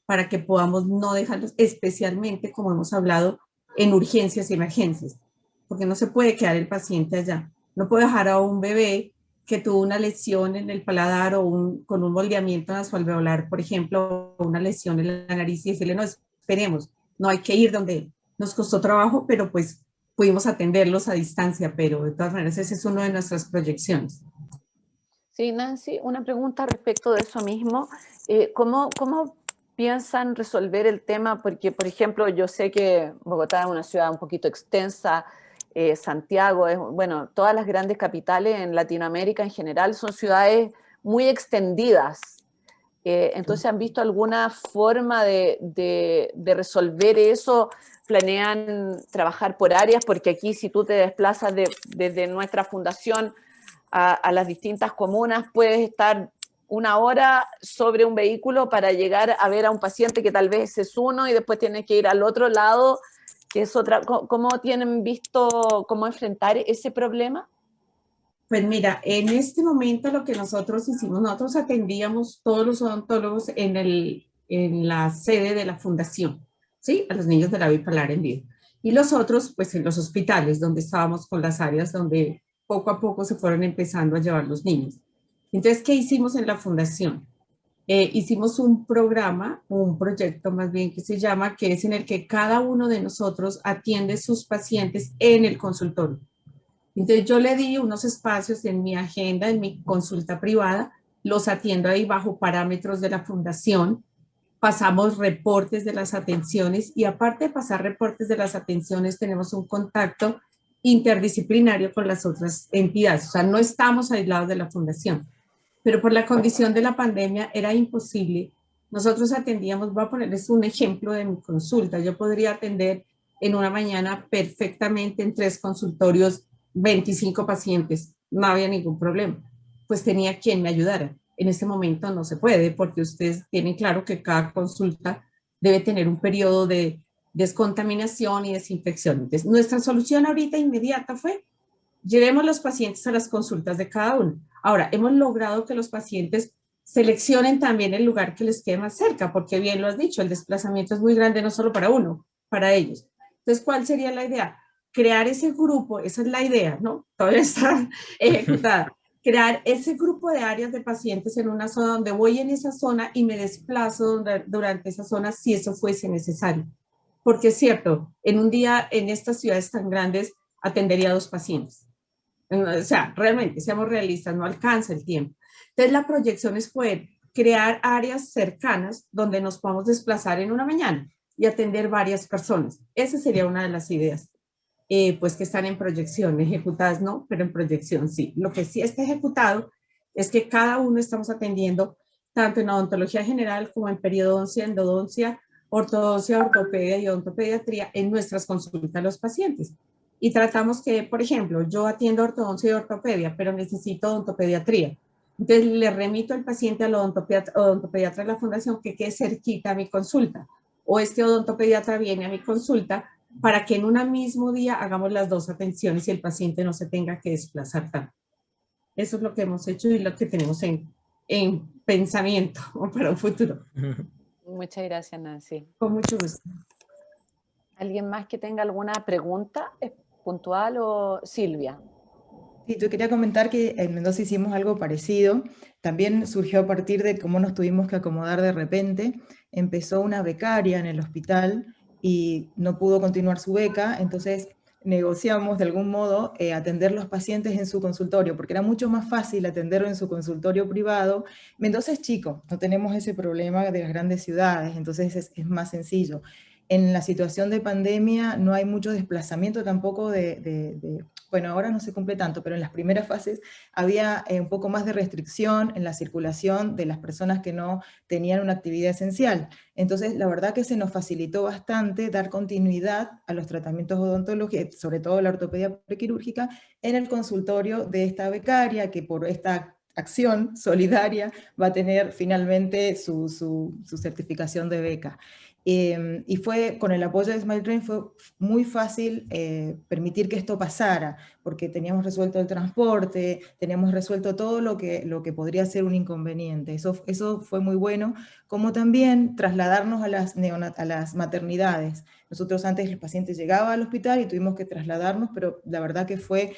para que podamos no dejarlos, especialmente como hemos hablado, en urgencias y emergencias, porque no se puede quedar el paciente allá. No puede dejar a un bebé que tuvo una lesión en el paladar o con un moldeamiento nasoalveolar, por ejemplo, o una lesión en la nariz y decirle, no, esperemos, no hay que ir donde nos costó trabajo, pero pues pudimos atenderlos a distancia, pero de todas maneras ese es uno de nuestras proyecciones. Sí, Nancy, una pregunta respecto de eso mismo. ¿Cómo piensan resolver el tema? Porque, por ejemplo, yo sé que Bogotá es una ciudad un poquito extensa, Santiago, bueno, todas las grandes capitales en Latinoamérica en general son ciudades muy extendidas. Entonces, ¿han visto alguna forma de resolver eso? ¿Planean trabajar por áreas? Porque aquí si tú te desplazas desde nuestra fundación a las distintas comunas, puedes estar 1 hora sobre un vehículo para llegar a ver a un paciente que tal vez es uno y después tienes que ir al otro lado, que es otra. ¿Cómo tienen visto cómo enfrentar ese problema? Pues mira, en este momento lo que nosotros hicimos, nosotros atendíamos todos los odontólogos en la sede de la fundación, ¿sí? A los niños de la bipolar en vida. Y los otros, pues en los hospitales, donde estábamos con las áreas donde poco a poco se fueron empezando a llevar los niños. Entonces, ¿qué hicimos en la fundación? Hicimos un programa, un proyecto más bien que se llama, que es en el que cada uno de nosotros atiende sus pacientes en el consultorio. Entonces yo le di unos espacios en mi agenda, en mi consulta privada, los atiendo ahí bajo parámetros de la fundación, pasamos reportes de las atenciones y aparte de pasar reportes de las atenciones, tenemos un contacto interdisciplinario con las otras entidades, o sea, no estamos aislados de la fundación, pero por la condición de la pandemia era imposible. Nosotros atendíamos, voy a ponerles un ejemplo de mi consulta, yo podría atender en una mañana perfectamente en 3 consultorios 25 pacientes, no había ningún problema, pues tenía quien me ayudara. En este momento no se puede porque ustedes tienen claro que cada consulta debe tener un periodo de descontaminación y desinfección. Entonces, nuestra solución ahorita inmediata fue llevemos los pacientes a las consultas de cada uno. Ahora, hemos logrado que los pacientes seleccionen también el lugar que les quede más cerca, porque bien lo has dicho, el desplazamiento es muy grande, no solo para uno, para ellos. Entonces, ¿cuál sería la idea? Crear ese grupo, esa es la idea, ¿no? Todavía está ejecutada. Crear ese grupo de áreas de pacientes en una zona donde voy en esa zona y me desplazo durante esa zona si eso fuese necesario. Porque es cierto, en un día en estas ciudades tan grandes atendería a 2 pacientes. O sea, realmente, seamos realistas, no alcanza el tiempo. Entonces, la proyección es poder crear áreas cercanas donde nos podamos desplazar en una mañana y atender varias personas. Esa sería una de las ideas, pues que están en proyección, ejecutadas no, pero en proyección sí. Lo que sí está ejecutado es que cada uno estamos atendiendo tanto en odontología general como en periodoncia, endodoncia, ortodoncia, ortopedia y odontopediatría en nuestras consultas a los pacientes. Y tratamos que, por ejemplo, yo atiendo ortodoncia y ortopedia, pero necesito odontopediatría. Entonces le remito al paciente al odontopediatra de la fundación que quede cerquita a mi consulta. O este odontopediatra viene a mi consulta para que en un mismo día hagamos las dos atenciones y el paciente no se tenga que desplazar tanto. Eso es lo que hemos hecho y lo que tenemos en pensamiento para un futuro. Muchas gracias, Nancy. Con mucho gusto. ¿Alguien más que tenga alguna pregunta puntual o Silvia? Sí, yo quería comentar que en Mendoza hicimos algo parecido. También surgió a partir de cómo nos tuvimos que acomodar de repente. Empezó una becaria en el hospital y no pudo continuar su beca, entonces negociamos de algún modo atender los pacientes en su consultorio, porque era mucho más fácil atenderlo en su consultorio privado. Mendoza es chico, no tenemos ese problema de las grandes ciudades, entonces es más sencillo. En la situación de pandemia no hay mucho desplazamiento tampoco bueno, ahora no se cumple tanto, pero en las primeras fases había un poco más de restricción en la circulación de las personas que no tenían una actividad esencial. Entonces, la verdad que se nos facilitó bastante dar continuidad a los tratamientos odontológicos, sobre todo la ortopedia prequirúrgica, en el consultorio de esta becaria, que por esta acción solidaria va a tener finalmente su certificación de beca. Y fue, con el apoyo de Smile Train, fue muy fácil permitir que esto pasara, porque teníamos resuelto el transporte, teníamos resuelto todo lo que podría ser un inconveniente. Eso fue muy bueno, como también trasladarnos a las maternidades. Nosotros antes el paciente llegaba al hospital y tuvimos que trasladarnos, pero la verdad que fue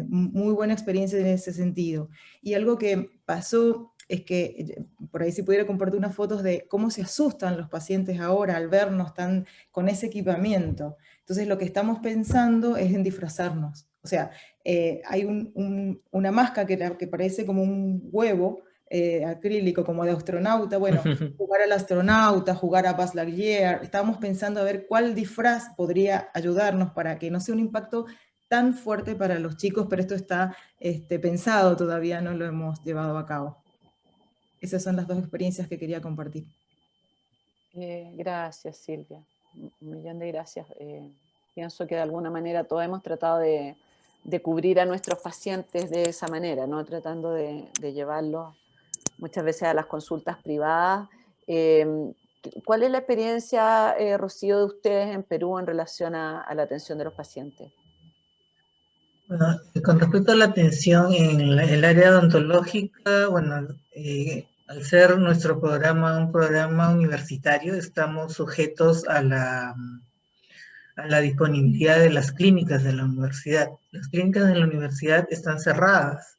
muy buena experiencia en ese sentido. Y algo que pasó es que, por ahí si pudiera compartir unas fotos de cómo se asustan los pacientes ahora al vernos con ese equipamiento. Entonces lo que estamos pensando es en disfrazarnos. O sea, hay una máscara que parece como un huevo acrílico, como de astronauta. Bueno, jugar al astronauta, jugar a Buzz Lightyear. Estábamos pensando a ver cuál disfraz podría ayudarnos para que no sea un impacto tan fuerte para los chicos, pero esto está pensado, todavía no lo hemos llevado a cabo. Esas son las dos experiencias que quería compartir. Gracias, Silvia. Un millón de gracias. Pienso que de alguna manera todos hemos tratado de cubrir a nuestros pacientes de esa manera, ¿no? Tratando de llevarlos muchas veces a las consultas privadas. ¿Cuál es la experiencia, Rocío, de ustedes en Perú en relación a la atención de los pacientes? Bueno, con respecto a la atención en el área odontológica, bueno, al ser nuestro programa un programa universitario, estamos sujetos a la disponibilidad de las clínicas de la universidad. Las clínicas de la universidad están cerradas.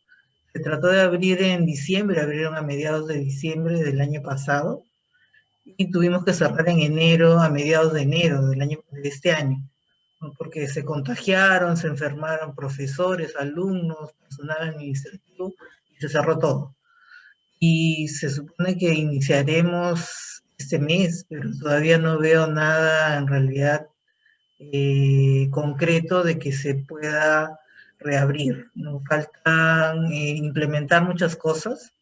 Se trató de abrir en diciembre, abrieron a mediados de diciembre del año pasado, y tuvimos que cerrar en enero, a mediados de enero de este año, ¿no? Porque se contagiaron, se enfermaron profesores, alumnos, personal administrativo, y se cerró todo. Y se supone que iniciaremos este mes, pero todavía no veo nada en realidad concreto de que se pueda reabrir. Nos faltan implementar muchas cosas,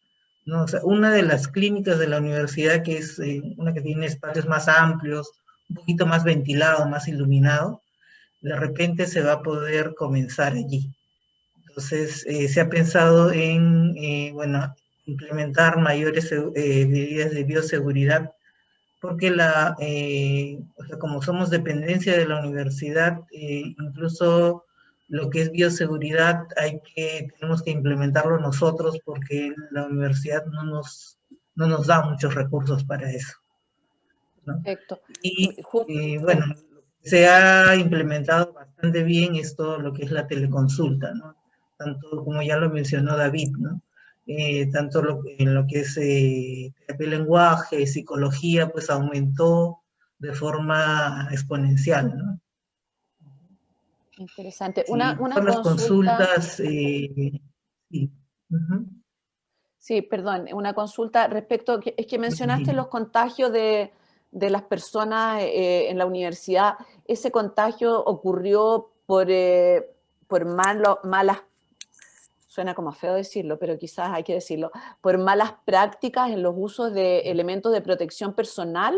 ¿no? O sea, una de las clínicas de la universidad, que es una que tiene espacios más amplios, un poquito más ventilado, más iluminado, de repente se va a poder comenzar allí. Entonces, se ha pensado en, bueno, implementar mayores medidas de bioseguridad, porque o sea, como somos dependencia de la universidad, incluso lo que es bioseguridad tenemos que implementarlo nosotros, porque la universidad no nos da muchos recursos para eso, ¿no? Perfecto. Y bueno, se ha implementado bastante bien esto, lo que es la teleconsulta, ¿no? Tanto como ya lo mencionó David, ¿no? Tanto en lo que es terapia de lenguaje, psicología, pues aumentó de forma exponencial, ¿no? Interesante. Sí, Una por las consulta. consultas, sí. Sí, perdón, una consulta respecto, es que mencionaste los contagios de las personas en la universidad. ¿Ese contagio ocurrió por malas, suena como feo decirlo, pero quizás hay que decirlo, por malas prácticas en los usos de elementos de protección personal,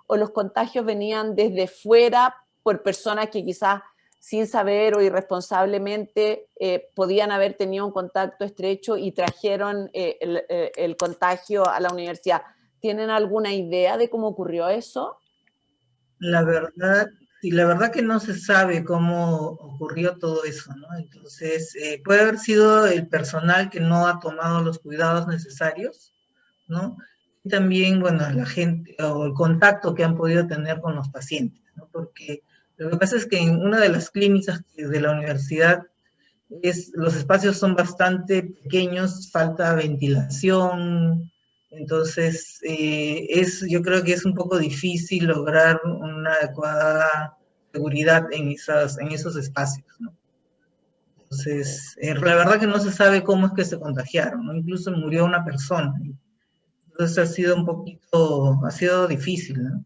o los contagios venían desde fuera por personas que quizás sin saber o irresponsablemente podían haber tenido un contacto estrecho y trajeron el contagio a la universidad? ¿Tienen alguna idea de cómo ocurrió eso? La verdad, Sí, la verdad que no se sabe cómo ocurrió todo eso, ¿no? Entonces, puede haber sido el personal que no ha tomado los cuidados necesarios, ¿no? Y también, bueno, la gente o el contacto que han podido tener con los pacientes, ¿no? Porque lo que pasa es que en una de las clínicas de la universidad los espacios son bastante pequeños, falta ventilación, entonces yo creo que es un poco difícil lograr una adecuada seguridad en esos espacios, ¿no? Entonces, la verdad que no se sabe cómo es que se contagiaron, ¿no? Incluso murió una persona. Entonces ha sido difícil, ¿no?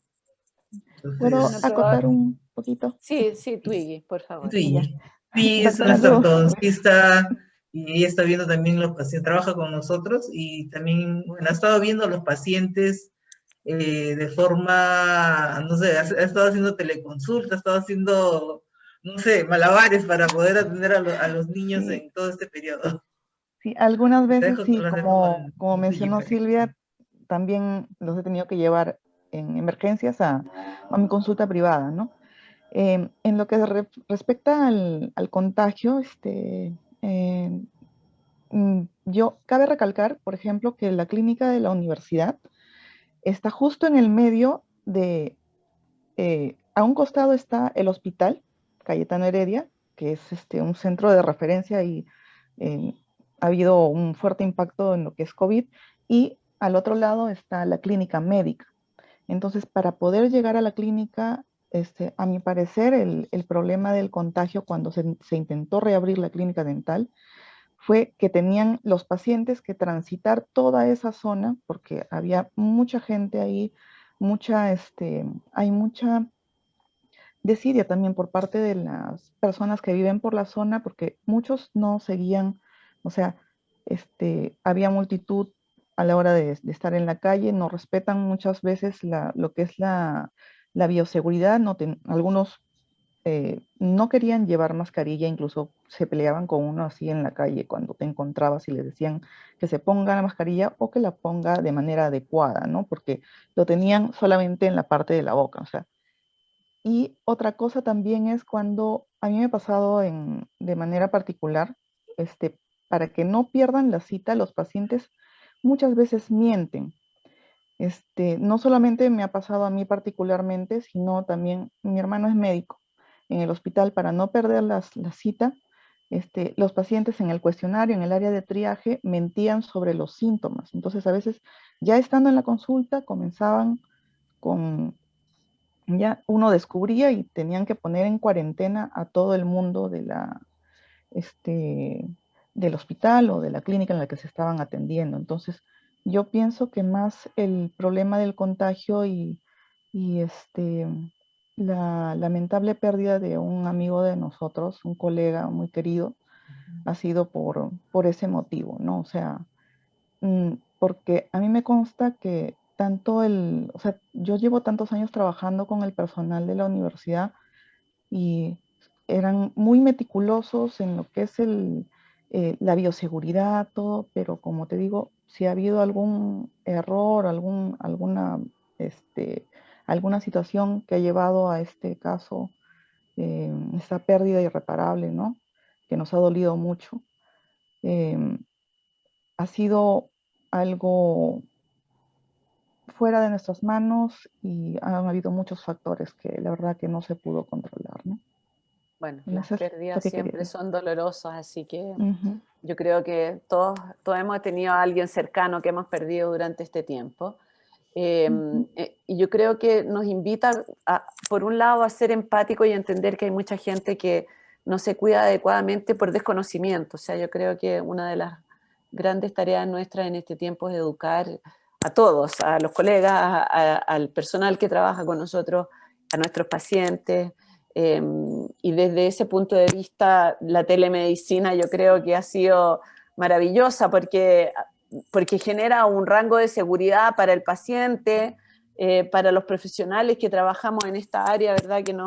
¿Puedo Entonces, acotar un poquito? Sí, sí, Twiggy, por favor. Ya. sí, sí, es Doctora nuestra Lu, ortodoncista y ella está viendo también los pacientes, trabaja con nosotros y también, bueno, ha estado viendo a los pacientes de forma, no sé, ha estado haciendo teleconsulta, ha estado haciendo, no sé, malabares para poder atender a los niños sí, en todo este periodo. sí, algunas Se ha veces dejado sí, controlar de todo como el mencionó Felipe. Silvia, también los he tenido que llevar en emergencias a mi consulta privada, ¿no? En lo que respecta al contagio, cabe recalcar, por ejemplo, que la clínica de la universidad está justo en el medio a un costado está el hospital Cayetano Heredia, que es un centro de referencia y eh, ha habido un fuerte impacto en lo que es COVID, y al otro lado está la clínica médica. Entonces, para poder llegar a la clínica, a mi parecer, el problema del contagio cuando se intentó reabrir la clínica dental fue que tenían los pacientes que transitar toda esa zona, porque había mucha gente ahí, hay mucha desidia también por parte de las personas que viven por la zona, porque muchos no seguían, o sea, había multitud a la hora de estar en la calle, no respetan muchas veces lo que es la bioseguridad, algunos no querían llevar mascarilla, incluso se peleaban con uno así en la calle cuando te encontrabas y les decían que se ponga la mascarilla o que la ponga de manera adecuada, ¿no? Porque lo tenían solamente en la parte de la boca, o sea. Y otra cosa también es cuando a mí me ha pasado de manera particular, para que no pierdan la cita, los pacientes muchas veces mienten. No solamente me ha pasado a mí particularmente, sino también mi hermano es médico en el hospital. Para no perder la cita, los pacientes en el cuestionario, en el área de triaje, mentían sobre los síntomas. Entonces, a veces, ya estando en la consulta, comenzaban con, ya uno descubría y tenían que poner en cuarentena a todo el mundo del hospital o de la clínica en la que se estaban atendiendo. Entonces, yo pienso que más el problema del contagio y la lamentable pérdida de un amigo de nosotros, un colega muy querido, ha sido por ese motivo, ¿no? O sea, porque a mí me consta que o sea, yo llevo tantos años trabajando con el personal de la universidad y eran muy meticulosos en lo que es la bioseguridad, todo, pero como te digo, si ha habido algún error, alguna situación que ha llevado a este caso, esta pérdida irreparable, ¿no? Que nos ha dolido mucho, eh, ha sido algo fuera de nuestras manos y han habido muchos factores que la verdad que no se pudo controlar, ¿no? Bueno, Y las eso es lo pérdidas que quería siempre decir. son dolorosas, así que Ujú. yo creo que todos hemos tenido a alguien cercano que hemos perdido durante este tiempo. Y yo creo que nos invita, por un lado, a ser empático y entender que hay mucha gente que no se cuida adecuadamente por desconocimiento. O sea, yo creo que una de las grandes tareas nuestras en este tiempo es educar a todos, a los colegas, al personal que trabaja con nosotros, a nuestros pacientes. Y desde ese punto de vista, la telemedicina yo creo que ha sido maravillosa porque genera un rango de seguridad para el paciente, para los profesionales que trabajamos en esta área, ¿verdad? Que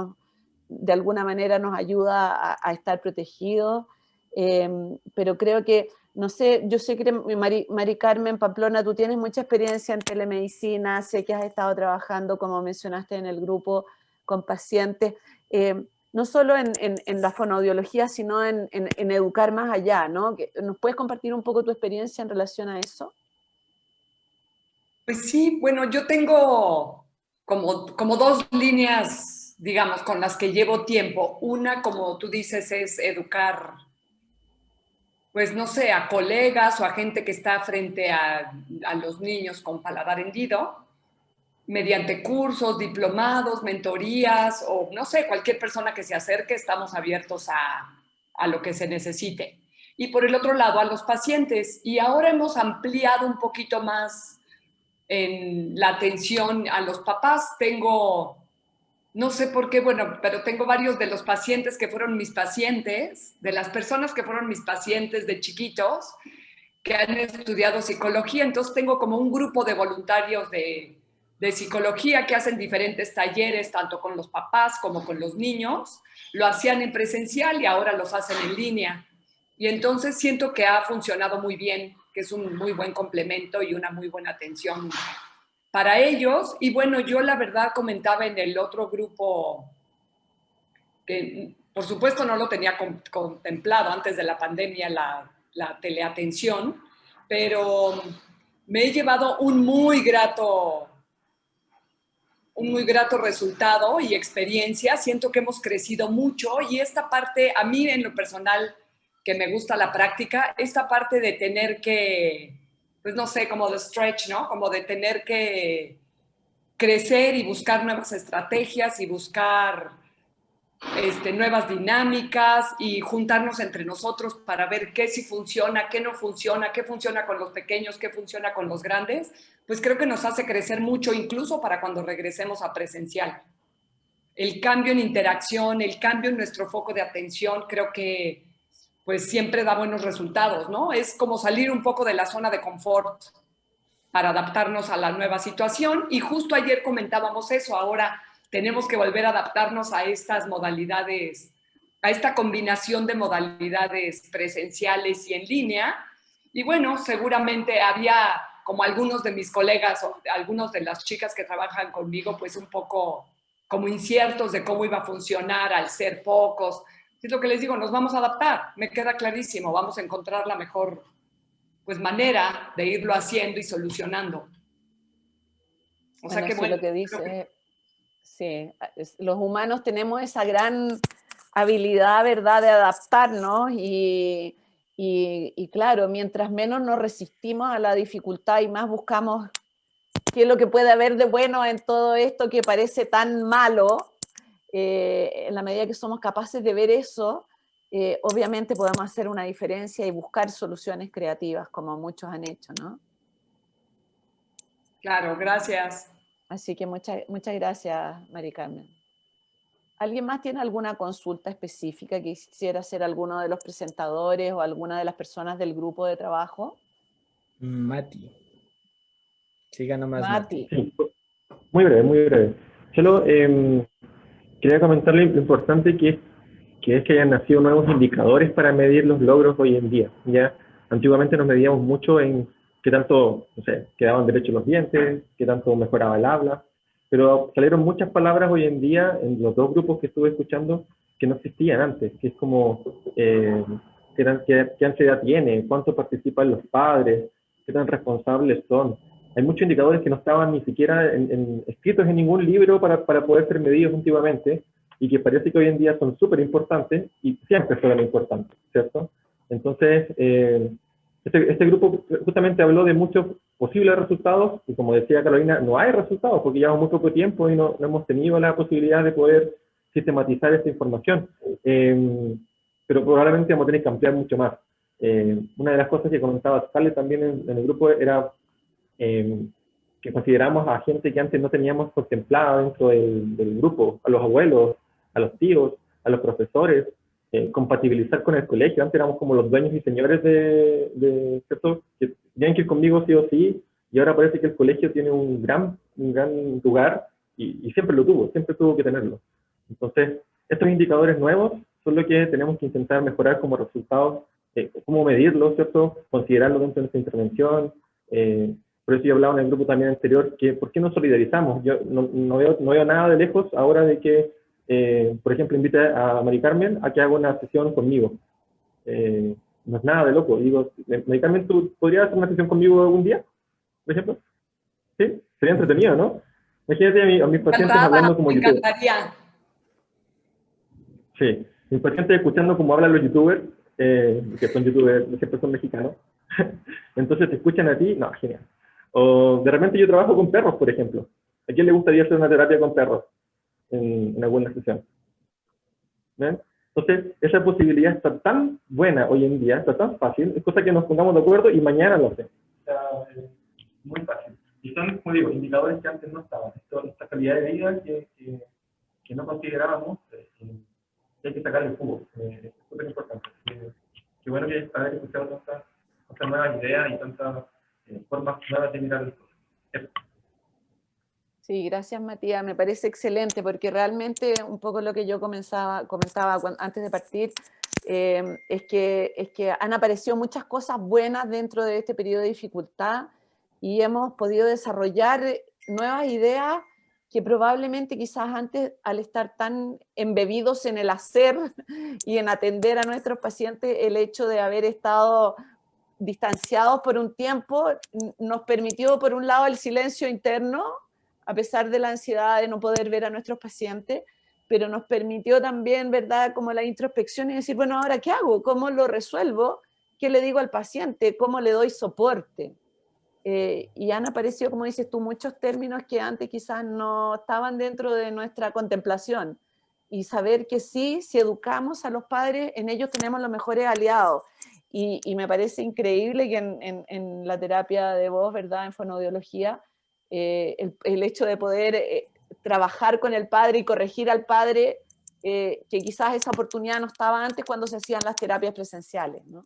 de alguna manera nos ayuda a estar protegidos. Pero creo que, no sé, yo sé que Mari Carmen Pamplona, tú tienes mucha experiencia en telemedicina, sé que has estado trabajando, como mencionaste en el grupo, con pacientes. no solo en la fonoaudiología, sino en educar más allá, ¿no? ¿Nos puedes compartir un poco tu experiencia en relación a eso? Pues sí, bueno, yo tengo como dos líneas, digamos, con las que llevo tiempo. Una, como tú dices, es educar, pues no sé, a colegas o a gente que está frente a los niños con paladar hendido, mediante cursos, diplomados, mentorías o no sé, cualquier persona que se acerque, estamos abiertos a lo que se necesite. Y por el otro lado, a los pacientes. Y ahora hemos ampliado un poquito más en la atención a los papás. Tengo, no sé por qué, bueno, pero tengo varios de los pacientes que fueron mis pacientes, de las personas que fueron mis pacientes de chiquitos, que han estudiado psicología. Entonces tengo como un grupo de voluntarios de psicología que hacen diferentes talleres, tanto con los papás como con los niños. Lo hacían en presencial y ahora los hacen en línea. Y entonces siento que ha funcionado muy bien, que es un muy buen complemento y una muy buena atención para ellos. Y bueno, yo la verdad comentaba en el otro grupo que por supuesto no lo tenía contemplado antes de la pandemia, la teleatención, pero me he llevado un muy grato resultado y experiencia. Siento que hemos crecido mucho y esta parte, a mí en lo personal, que me gusta la práctica, esta parte de tener que, pues no sé, como de stretch, ¿no? Como de tener que crecer y buscar nuevas estrategias y buscar nuevas dinámicas y juntarnos entre nosotros para ver qué sí funciona, qué no funciona, qué funciona con los pequeños, qué funciona con los grandes, pues creo que nos hace crecer mucho, incluso para cuando regresemos a presencial. El cambio en interacción, el cambio en nuestro foco de atención, creo que pues siempre da buenos resultados, ¿no? Es como salir un poco de la zona de confort para adaptarnos a la nueva situación. Y justo ayer comentábamos eso, ahora tenemos que volver a adaptarnos a estas modalidades, a esta combinación de modalidades presenciales y en línea. Y bueno, seguramente había como algunos de mis colegas o algunos de las chicas que trabajan conmigo, pues un poco como inciertos de cómo iba a funcionar al ser pocos. Es lo que les digo, nos vamos a adaptar, me queda clarísimo, vamos a encontrar la mejor pues manera de irlo haciendo y solucionando. O sea que bueno, lo que dice, sí, los humanos tenemos esa gran habilidad, ¿verdad?, de adaptarnos y claro, mientras menos nos resistimos a la dificultad y más buscamos qué es lo que puede haber de bueno en todo esto que parece tan malo, en la medida que somos capaces de ver eso, obviamente podemos hacer una diferencia y buscar soluciones creativas, como muchos han hecho, ¿no? Claro, gracias. Así que muchas gracias, Mari Carmen. ¿Alguien más tiene alguna consulta específica que quisiera hacer alguno de los presentadores o alguna de las personas del grupo de trabajo? Mati. Siga nomás, Mati. Sí, muy breve, muy breve. Solo quería comentarle lo importante que es que hayan nacido nuevos indicadores para medir los logros hoy en día. Ya antiguamente nos medíamos mucho en qué tanto, no sé, quedaban derechos los dientes, qué tanto mejoraba el habla, pero salieron muchas palabras hoy en día en los dos grupos que estuve escuchando que no existían antes, que es como qué ansiedad tiene, cuánto participan los padres, qué tan responsables son. Hay muchos indicadores que no estaban ni siquiera escritos en ningún libro para poder ser medidos antiguamente, y que parece que hoy en día son súper importantes y siempre fueron importantes, ¿cierto? Entonces, este grupo justamente habló de muchos posibles resultados y, como decía Carolina, no hay resultados porque llevamos muy poco tiempo y no hemos tenido la posibilidad de poder sistematizar esta información, pero probablemente vamos a tener que ampliar mucho más. Una de las cosas que comentaba Scarlett también en el grupo era que consideramos a gente que antes no teníamos contemplada dentro del grupo, a los abuelos, a los tíos, a los profesores, compatibilizar con el colegio. Antes éramos como los dueños y señores ¿cierto?, que tenían que ir conmigo sí o sí, y ahora parece que el colegio tiene un gran lugar, y siempre lo tuvo, siempre tuvo que tenerlo. Entonces, estos indicadores nuevos son lo que tenemos que intentar mejorar como resultados, cómo medirlos, ¿cierto?, considerarlo dentro de nuestra intervención. Por eso yo hablaba en el grupo también anterior, que ¿por qué no solidarizamos? Yo no veo nada de lejos ahora de que por ejemplo, invité a Mari Carmen a que haga una sesión conmigo. No es nada de loco. Digo, Mari Carmen, ¿tú podrías hacer una sesión conmigo algún día, por ejemplo? Sí, sería entretenido, ¿no? Imagínate a mis pacientes hablando como me youtubers. encantaría. Sí, mis pacientes escuchando cómo hablan los youtubers, que son youtubers, siempre son mexicanos. Entonces te escuchan a ti, no, genial. O de repente yo trabajo con perros, por ejemplo. ¿A quién le gustaría hacer una terapia con perros en alguna sesión? ¿Ven? Entonces, esa posibilidad está tan buena hoy en día, está tan fácil, es cosa que nos pongamos de acuerdo y mañana lo hacemos. O sea, muy fácil. Y son, como digo, indicadores que antes no estaban. Esta calidad de vida que no considerábamos, hay que sacar el jugo. Es súper importante. Qué bueno que haber escuchado tantas nuevas ideas y tantas formas nuevas de mirar las cosas. Sí, gracias Matías, me parece excelente porque realmente un poco lo que yo comentaba antes de partir es que han aparecido muchas cosas buenas dentro de este periodo de dificultad y hemos podido desarrollar nuevas ideas que probablemente quizás antes, al estar tan embebidos en el hacer y en atender a nuestros pacientes, el hecho de haber estado distanciados por un tiempo nos permitió, por un lado, el silencio interno, a pesar de la ansiedad de no poder ver a nuestros pacientes, pero nos permitió también, ¿verdad?, como la introspección y decir, bueno, ¿ahora qué hago? ¿Cómo lo resuelvo? ¿Qué le digo al paciente? ¿Cómo le doy soporte? Y han aparecido, como dices tú, muchos términos que antes quizás no estaban dentro de nuestra contemplación. Y saber que sí, si educamos a los padres, en ellos tenemos los mejores aliados. Y me parece increíble que en la terapia de voz, ¿verdad?, en fonoaudiología, el hecho de poder trabajar con el padre y corregir al padre, que quizás esa oportunidad no estaba antes cuando se hacían las terapias presenciales, ¿no?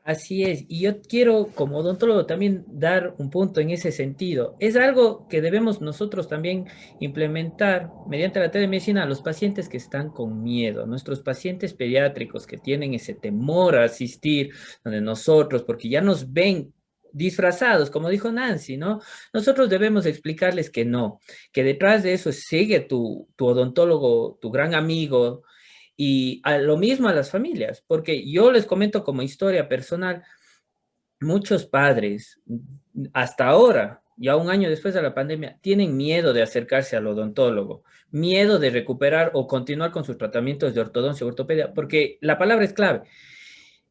Así es, y yo quiero como odontólogo también dar un punto en ese sentido. Es algo que debemos nosotros también implementar mediante la telemedicina a los pacientes que están con miedo, nuestros pacientes pediátricos que tienen ese temor a asistir donde nosotros, porque ya nos ven disfrazados, como dijo Nancy, ¿no? Nosotros debemos explicarles que no, que detrás de eso sigue tu odontólogo, tu gran amigo, y a lo mismo a las familias, porque yo les comento como historia personal, muchos padres hasta ahora, ya un año después de la pandemia, tienen miedo de acercarse al odontólogo, miedo de recuperar o continuar con sus tratamientos de ortodoncia o ortopedia, porque la palabra es clave.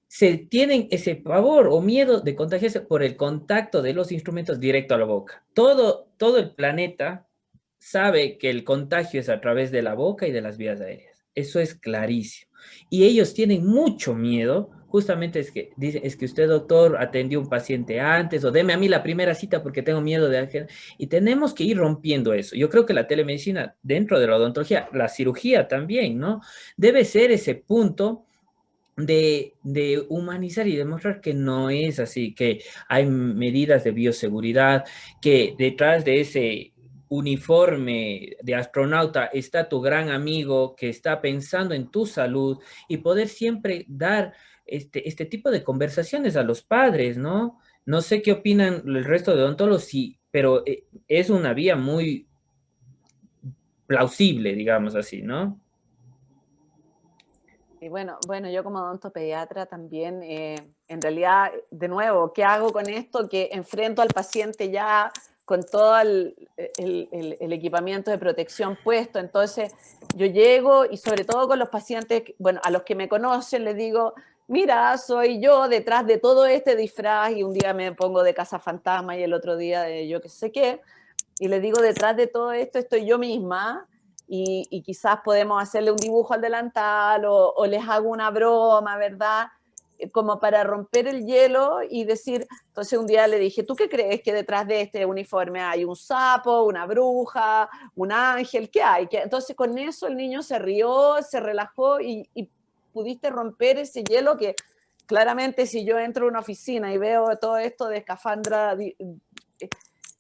Se tienen ese pavor o miedo de contagiarse por el contacto de los instrumentos directo a la boca. Todo el planeta sabe que el contagio es a través de la boca y de las vías aéreas. Eso es clarísimo. Y ellos tienen mucho miedo, justamente es que usted, doctor, atendió a un paciente antes, o deme a mí la primera cita porque tengo miedo de... Y tenemos que ir rompiendo eso. Yo creo que la telemedicina, dentro de la odontología, la cirugía también, ¿no? Debe ser ese punto de humanizar y demostrar que no es así, que hay medidas de bioseguridad, que detrás de ese uniforme de astronauta está tu gran amigo que está pensando en tu salud y poder siempre dar este tipo de conversaciones a los padres, ¿no? No sé qué opinan el resto de odontólogos, sí, pero es una vía muy plausible, digamos así, ¿no? Y bueno, yo como odontopediatra también, en realidad, de nuevo, ¿qué hago con esto? Que enfrento al paciente ya con todo el equipamiento de protección puesto. Entonces, yo llego y sobre todo con los pacientes, bueno, a los que me conocen les digo, mira, soy yo detrás de todo este disfraz y un día me pongo de cazafantasma y el otro día de yo qué sé qué. Y les digo, detrás de todo esto estoy yo misma. Y quizás podemos hacerle un dibujo al delantal o les hago una broma, ¿verdad? Como para romper el hielo y decir, entonces un día le dije, ¿tú qué crees que detrás de este uniforme hay? ¿Un sapo, una bruja, un ángel? ¿Qué hay? Entonces con eso el niño se rió, se relajó y pudiste romper ese hielo que claramente si yo entro a una oficina y veo todo esto de escafandra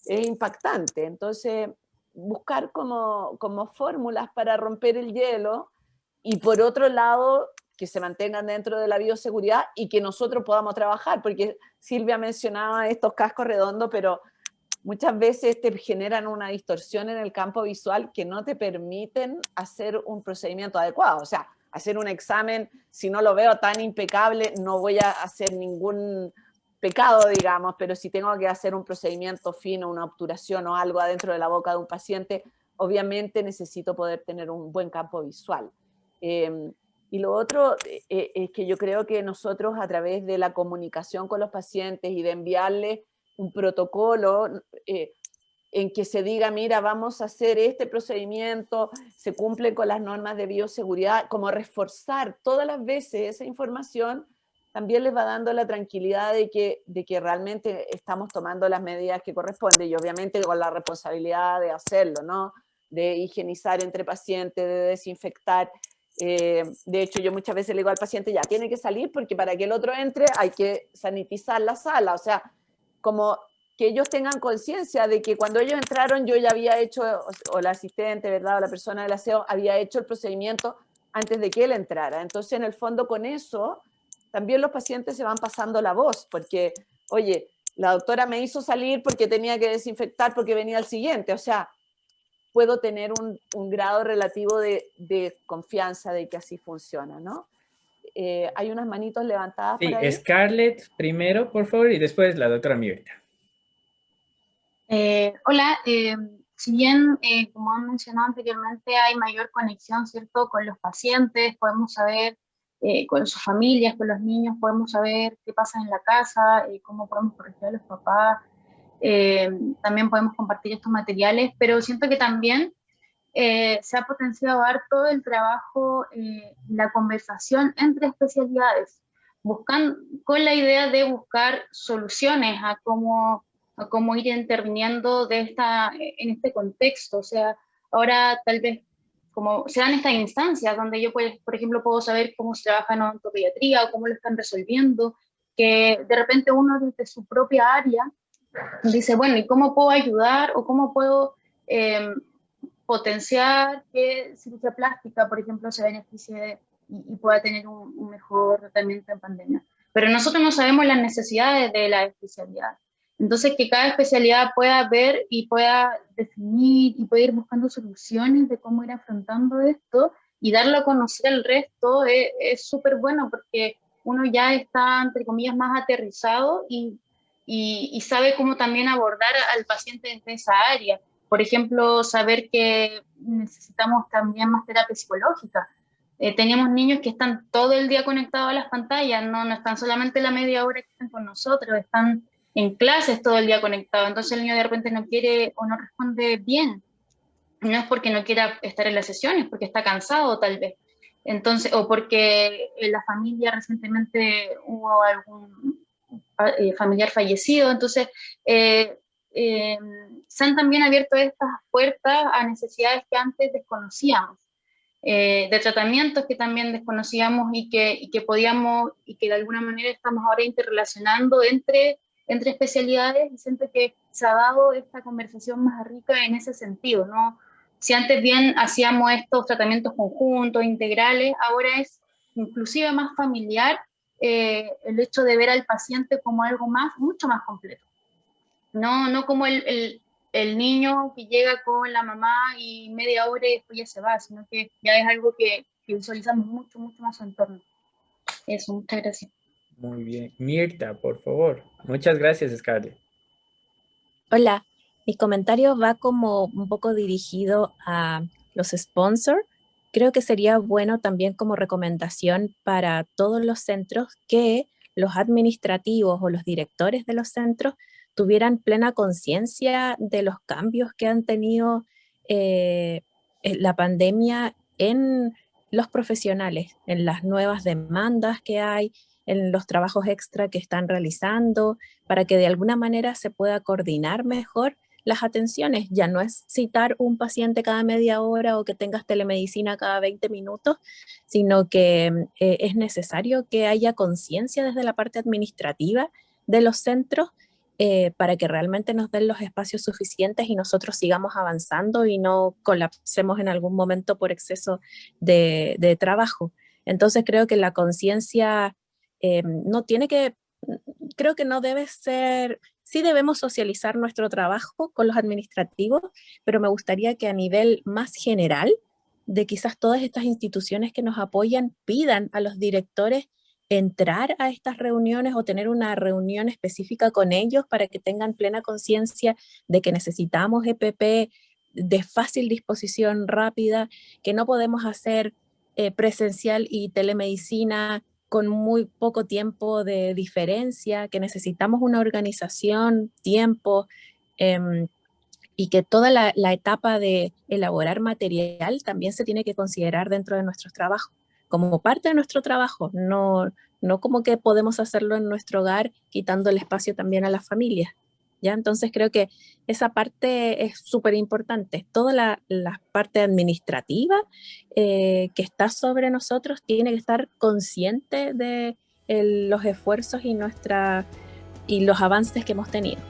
es impactante. Entonces buscar como fórmulas para romper el hielo y por otro lado que se mantengan dentro de la bioseguridad y que nosotros podamos trabajar, porque Silvia mencionaba estos cascos redondos, pero muchas veces te generan una distorsión en el campo visual que no te permiten hacer un procedimiento adecuado. O sea, hacer un examen, si no lo veo tan impecable, no voy a hacer ningún pecado, digamos, pero si tengo que hacer un procedimiento fino, una obturación o algo adentro de la boca de un paciente, obviamente necesito poder tener un buen campo visual. Y lo otro es que yo creo que nosotros, a través de la comunicación con los pacientes y de enviarles un protocolo en que se diga, mira, vamos a hacer este procedimiento, se cumplen con las normas de bioseguridad, como reforzar todas las veces esa información, también les va dando la tranquilidad de que realmente estamos tomando las medidas que corresponden, y obviamente con la responsabilidad de hacerlo, ¿no? De higienizar entre pacientes, de desinfectar. De hecho, yo muchas veces le digo al paciente, ya, tiene que salir porque para que el otro entre hay que sanitizar la sala. O sea, como que ellos tengan conciencia de que cuando ellos entraron yo ya había hecho, o la asistente, ¿verdad?, o la persona del aseo había hecho el procedimiento antes de que él entrara. Entonces, en el fondo, con eso, también los pacientes se van pasando la voz, porque, oye, la doctora me hizo salir porque tenía que desinfectar porque venía el siguiente. O sea, puedo tener un grado relativo de confianza de que así funciona, ¿no? Hay unas manitos levantadas Sí, por ahí. Scarlett primero, por favor, y después la doctora Mirta. Hola, si bien, como han mencionado anteriormente, hay mayor conexión, ¿cierto?, con los pacientes, podemos saber con sus familias, con los niños, podemos saber qué pasa en la casa, cómo podemos corregir a los papás, también podemos compartir estos materiales, pero siento que también se ha potenciado harto el trabajo, la conversación entre especialidades, con la idea de buscar soluciones a cómo ir interviniendo en este contexto. O sea, ahora tal vez como se dan estas instancias donde yo, pues, por ejemplo, puedo saber cómo se trabaja en odontopediatría o cómo lo están resolviendo, que de repente uno desde su propia área dice, bueno, ¿y cómo puedo ayudar o cómo puedo potenciar que cirugía plástica, por ejemplo, se beneficie y pueda tener un mejor tratamiento en pandemia? Pero nosotros no sabemos las necesidades de la especialidad. Entonces, que cada especialidad pueda ver y pueda definir y pueda ir buscando soluciones de cómo ir afrontando esto y darlo a conocer al resto es súper bueno, porque uno ya está, entre comillas, más aterrizado y sabe cómo también abordar al paciente desde esa área. Por ejemplo, saber que necesitamos también más terapia psicológica. Tenemos niños que están todo el día conectados a las pantallas, no están solamente la media hora que están con nosotros, están en clases todo el día conectados. Entonces el niño de repente no quiere o no responde bien. No es porque no quiera estar en las sesiones, porque está cansado tal vez. Entonces, o porque en la familia recientemente hubo algún familiar fallecido. Entonces, se han también abierto estas puertas a necesidades que antes desconocíamos, de tratamientos que también desconocíamos y que podíamos, y que de alguna manera estamos ahora interrelacionando entre especialidades, y siento que se ha dado esta conversación más rica en ese sentido, ¿no? Si antes bien hacíamos estos tratamientos conjuntos, integrales, ahora es inclusive más familiar el hecho de ver al paciente como algo mucho más completo. No como el niño que llega con la mamá y media hora y después ya se va, sino que ya es algo que visualizamos mucho más su entorno. Eso, muchas gracias. Muy bien. Mirta, por favor. Muchas gracias, Scarlett. Hola, mi comentario va como un poco dirigido a los sponsors. Creo que sería bueno también como recomendación para todos los centros que los administrativos o los directores de los centros tuvieran plena conciencia de los cambios que han tenido la pandemia en los profesionales, en las nuevas demandas que hay, en los trabajos extra que están realizando, para que de alguna manera se pueda coordinar mejor las atenciones. Ya no es citar un paciente cada media hora o que tengas telemedicina cada 20 minutos, sino que es necesario que haya conciencia desde la parte administrativa de los centros para que realmente nos den los espacios suficientes y nosotros sigamos avanzando y no colapsemos en algún momento por exceso de trabajo. Entonces creo que la conciencia no tiene que creo que no debe ser, sí debemos socializar nuestro trabajo con los administrativos, pero me gustaría que a nivel más general, de quizás todas estas instituciones que nos apoyan pidan a los directores entrar a estas reuniones o tener una reunión específica con ellos para que tengan plena conciencia de que necesitamos EPP de fácil disposición rápida, que no podemos hacer presencial y telemedicina con muy poco tiempo de diferencia, que necesitamos una organización, tiempo, y que toda la etapa de elaborar material también se tiene que considerar dentro de nuestros trabajos, como parte de nuestro trabajo, no como que podemos hacerlo en nuestro hogar, quitando el espacio también a las familias. ¿Ya? Entonces creo que esa parte es súper importante. Toda la parte administrativa que está sobre nosotros tiene que estar consciente de los esfuerzos y los avances que hemos tenido.